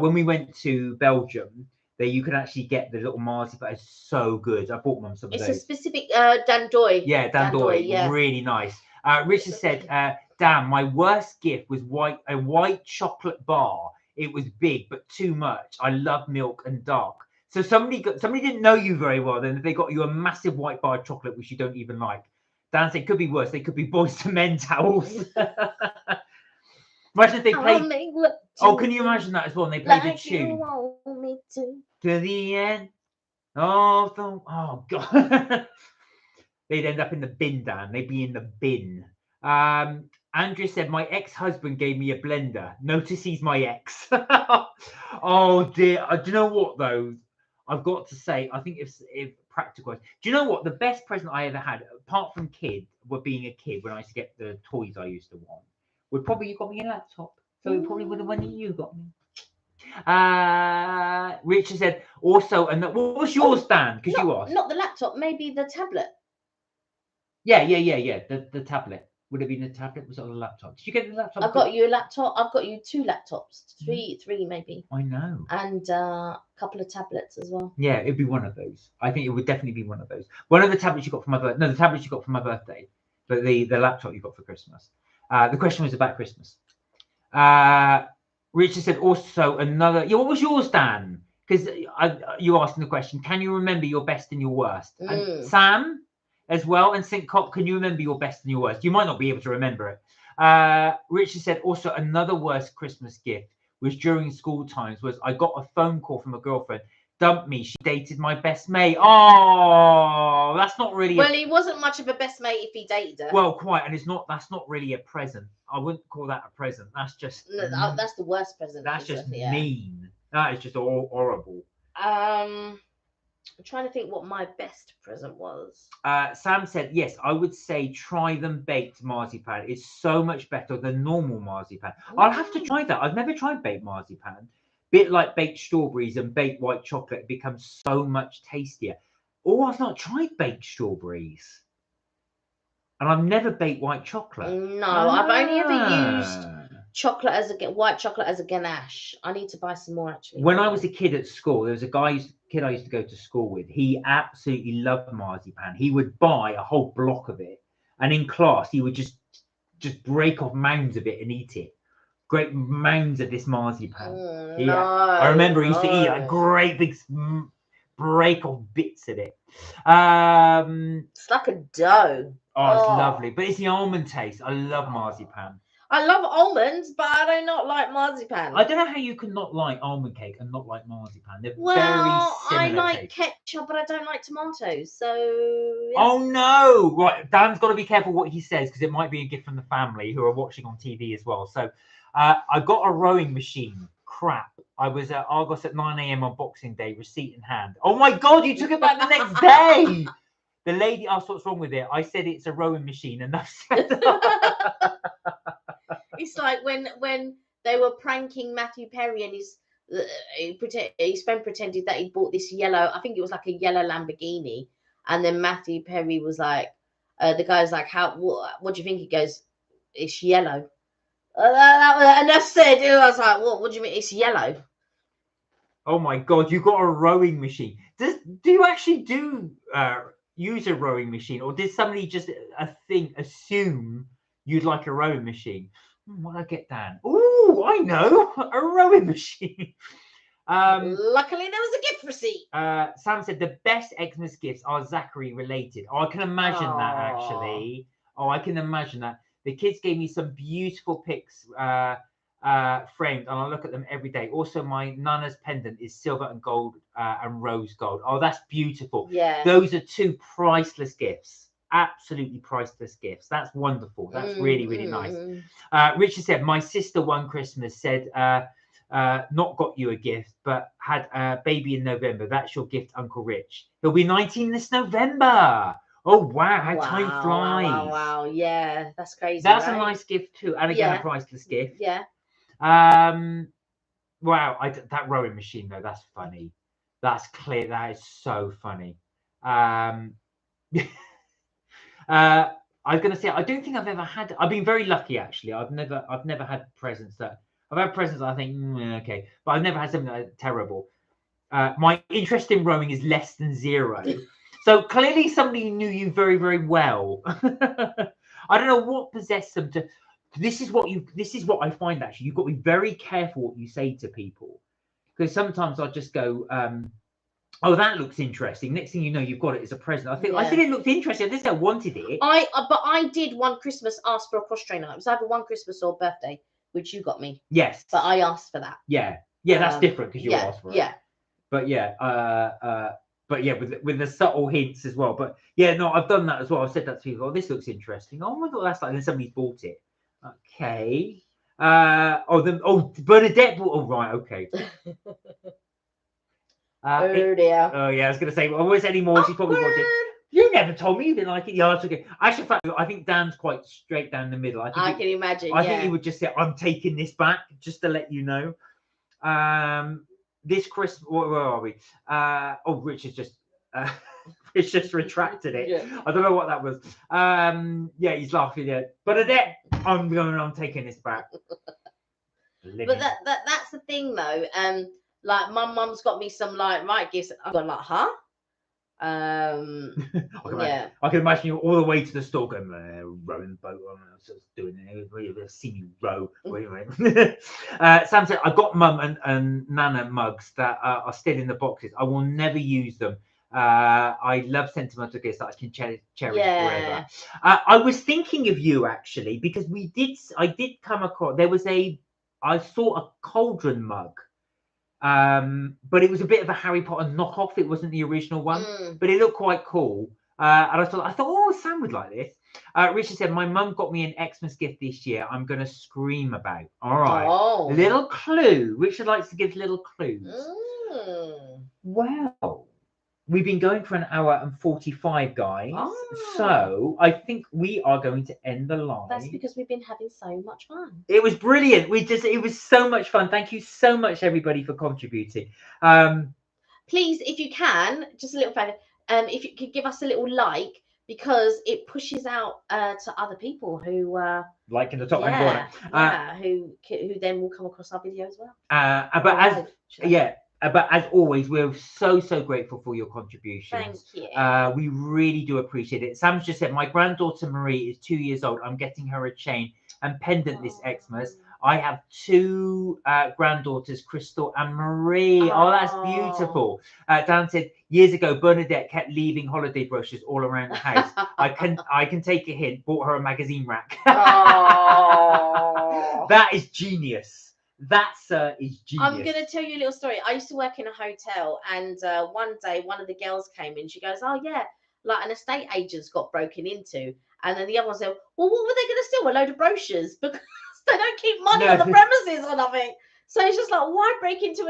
When we went to Belgium, there you could actually get the little marzipan. It's so good. I bought mum some of those. It's a specific Dandoy. Yeah, Dandoy. Yeah. Really nice. Richard said, "Damn, my worst gift was a white chocolate bar. It was big, but too much. I love milk and dark." So somebody didn't know you very well. Then they got you a massive white bar of chocolate, which you don't even like. Dan said, "Could be worse. They could be Boys to Men towels." Imagine if they played. Oh, can you imagine that as well? And they played the tune. You want me to the end of the. Oh God. They'd end up in the bin, Dan. They'd be in the bin. Andrea said, my ex-husband gave me a blender. Notice he's my ex. Oh, dear. Do you know what, though? I've got to say, I think if practical. Do you know what? The best present I ever had, apart from being a kid, when I used to get the toys I used to want, would probably you got me a laptop. So it probably would have been you got me. Richard said, also, and what was yours, Dan? Because you asked. Not the laptop, maybe the tablet. Yeah. The tablet. Would have been a tablet. Was it on a laptop? Did you get the laptop? I got you a laptop. I've got you 2 laptops. Three maybe. I know. And a couple of tablets as well. Yeah, it'd be one of those. I think it would definitely be one of those. One of the tablets you got for my birthday. No, the tablets you got for my birthday. But the laptop you got for Christmas. The question was about Christmas. Richard said also another. Yeah, what was yours, Dan? Because you asked the question. Can you remember your best and your worst? And Sam as well, and St. Cop, can you remember your best and your worst? You might not be able to remember it. Richard said also another worst Christmas gift was during school times was I got a phone call from a girlfriend, dumped me, she dated my best mate. Oh, that's not really. Well, he wasn't much of a best mate if he dated her. Well, quite, and that's not really a present. I wouldn't call that a present. That's just that's the worst present. That's just mean. That is just horrible. I'm trying to think what my best present was. Sam said, yes, I would say try them baked marzipan. It's so much better than normal marzipan. I'll have to try that. I've never tried baked marzipan. Bit like baked strawberries and baked white chocolate, it becomes so much tastier. Oh, I've not tried baked strawberries. And I've never baked white chocolate. No, I've only ever used white chocolate as a ganache. I need to buy some more actually. When I was a kid at school, there was a kid I used to go to school with. He absolutely loved marzipan. He would buy a whole block of it, and in class he would just break off mounds of it and eat it. Great mounds of this marzipan. No, I remember he used to eat a great big break off bits of it. It's like a dough. Oh, it's lovely, but it's the almond taste. I love marzipan. I love almonds, but I do not like marzipan. I don't know how you can not like almond cake and not like marzipan. They're very I similar like taste. ketchup, but I don't like tomatoes. So yeah. Oh no! Right, Dan's got to be careful what he says because it might be a gift from the family who are watching on TV as well. So I got a rowing machine. Crap. I was at Argos at 9 a.m. on Boxing Day, receipt in hand. Oh my God, you took it back the next day. The lady asked what's wrong with it. I said it's a rowing machine, and that's It's like when they were pranking Matthew Perry, and his friend pretended that he bought this yellow, I think it was like a yellow Lamborghini, and then Matthew Perry was like, the guy's like, what do you think? He goes, it's yellow. And that's it. I was like, what do you mean it's yellow? Oh my God, you got a rowing machine. Do you actually use a rowing machine, or did somebody just assume you'd like a rowing machine? What did I get, Dan? Oh, I know, a rowing machine. Luckily, there was a gift receipt. Sam said the best Xmas gifts are Zachary related. Oh, I can imagine that actually. Oh, I can imagine that. The kids gave me some beautiful pics framed, and I look at them every day. Also, my Nana's pendant is silver and gold and rose gold. Oh, that's beautiful. Yeah. Those are two priceless gifts. Absolutely priceless gifts. That's wonderful. That's really, really nice. Richard said, my sister one Christmas said, not got you a gift, but had a baby in November. That's your gift, Uncle Rich. He'll be 19 this November. Oh, wow. How time flies. Wow. Yeah, that's crazy. That's right? a nice gift too. And again, a priceless gift. Yeah. Wow. That rowing machine, though, that's funny. That's clear. That is so funny. I was going to say, I don't think I've ever had. I've been very lucky, actually. I've never had presents that. I've had presents that I think okay, but I've never had something that's terrible. My interest in rowing is less than 0. So clearly, somebody knew you very, very well. I don't know what possessed them to. This is what I find actually. You've got to be very careful what you say to people, because sometimes I just go. Oh, that looks interesting. Next thing you know, you've got it as a present. I said it looked interesting. I didn't say I wanted it. But I did one Christmas ask for a cross trainer. It was either one Christmas or birthday, which you got me. Yes. But I asked for that. Yeah, that's different because you asked for it. Yeah. But with the subtle hints as well. But yeah, no, I've done that as well. I've said that to people. Oh, this looks interesting. Oh my God, that's like. And then somebody's bought it. Okay. Bernadette bought. Oh right, okay. Dear. Oh yeah, I was gonna say. Well, I won't say anymore. She's probably watching. You never told me you didn't like it. Yeah, that's okay. Actually, I think Dan's quite straight down the middle. I can imagine. I think he would just say, "I'm taking this back," just to let you know. This Christmas, where are we? Richard's just it's just retracted it. Yeah. I don't know what that was. He's laughing. Yeah, but I'm taking this back. But that's the thing though. Like my mum's got me some right gifts. I've gone like, huh? I can imagine you all the way to the store going, rowing boat. I'm just doing it. See me row. Sam said, I got mum and Nana mugs that are still in the boxes. I will never use them. I love sentimental gifts that I can cherish forever. I was thinking of you actually, because I did come across, I saw a cauldron mug. But it was a bit of a Harry Potter knockoff. It wasn't the original one, but it looked quite cool. And I thought, oh, Sam would like this. Richard said, my mum got me an Xmas gift this year. I'm going to scream about. All right. Oh. Little clue. Richard likes to give little clues. Well, we've been going for 1 hour and 45, guys. So I think we are going to end the live. That's because we've been having so much fun. It was brilliant. It was so much fun. Thank you so much, everybody, for contributing. Please, if you can, just a little favor, if you could give us a little like, because it pushes out to other people who like in the top hand corner. Who then will come across our video as well. But as always, we're so grateful for your contributions. Thank you. We really do appreciate it. Sam's just said, my granddaughter Marie is 2 years old. I'm getting her a chain and pendant this Xmas. I have 2 granddaughters, Crystal and Marie. Oh, that's beautiful. Dan said, years ago, Bernadette kept leaving holiday brochures all around the house. I can take a hint. Bought her a magazine rack. That is genius. That is genius. I'm going to tell you a little story. I used to work in a hotel, and one day one of the girls came in. She goes, oh, yeah, like an estate agent's got broken into. And then the other one said, well, what were they going to steal? A load of brochures? Because they don't keep money on the premises or nothing. So it's just like, why break into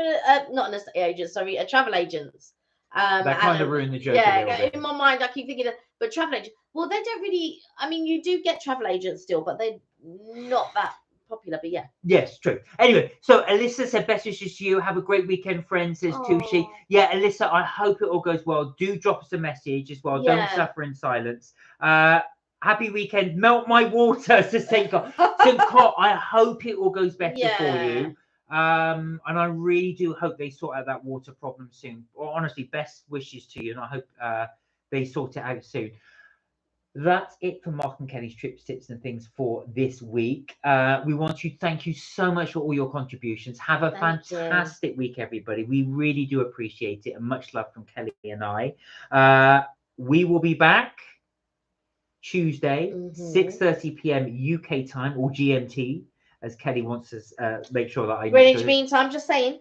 not an estate agent, sorry, a travel agent's? That kind of ruined the joke. Yeah, in my mind, I keep thinking, but travel agent. Well, they don't really. I mean, you do get travel agents still, but they're not that popular. But yeah. Yes, true. Anyway, so Alyssa said best wishes to you. Have a great weekend, friends, says Tushi. Yeah, Alyssa, I hope it all goes well. Do drop us a message as well. Yeah. Don't suffer in silence. Happy weekend. Melt my water, says St. Cot. St. Cot, I hope it all goes better for you. And I really do hope they sort out that water problem soon. Or honestly, best wishes to you, and I hope they sort it out soon. That's it for Mark and Kelly's trips, tips, and things for this week. We want to thank you so much for all your contributions. Have a fantastic week, everybody. We really do appreciate it, and much love from Kelly and I. We will be back Tuesday, 6:30 p.m. UK time, or GMT, as Kelly wants to make sure that I Greenwich Mean Time, just saying.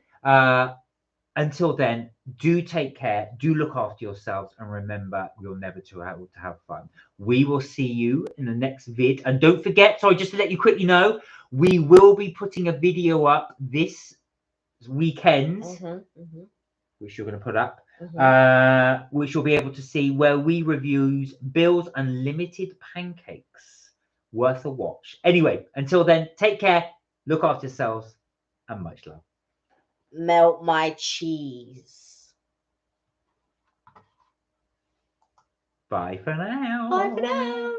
Until then, do take care, do look after yourselves, and remember, you're never too old to have fun. We will see you in the next vid. And don't forget, sorry, just to let you quickly know, we will be putting a video up this weekend, which you're going to put up, which you'll be able to see, where we reviews Bill's Unlimited Pancakes. Worth a watch. Anyway, until then, take care, look after yourselves, and much love. Melt my cheese. Bye for now. Bye for now.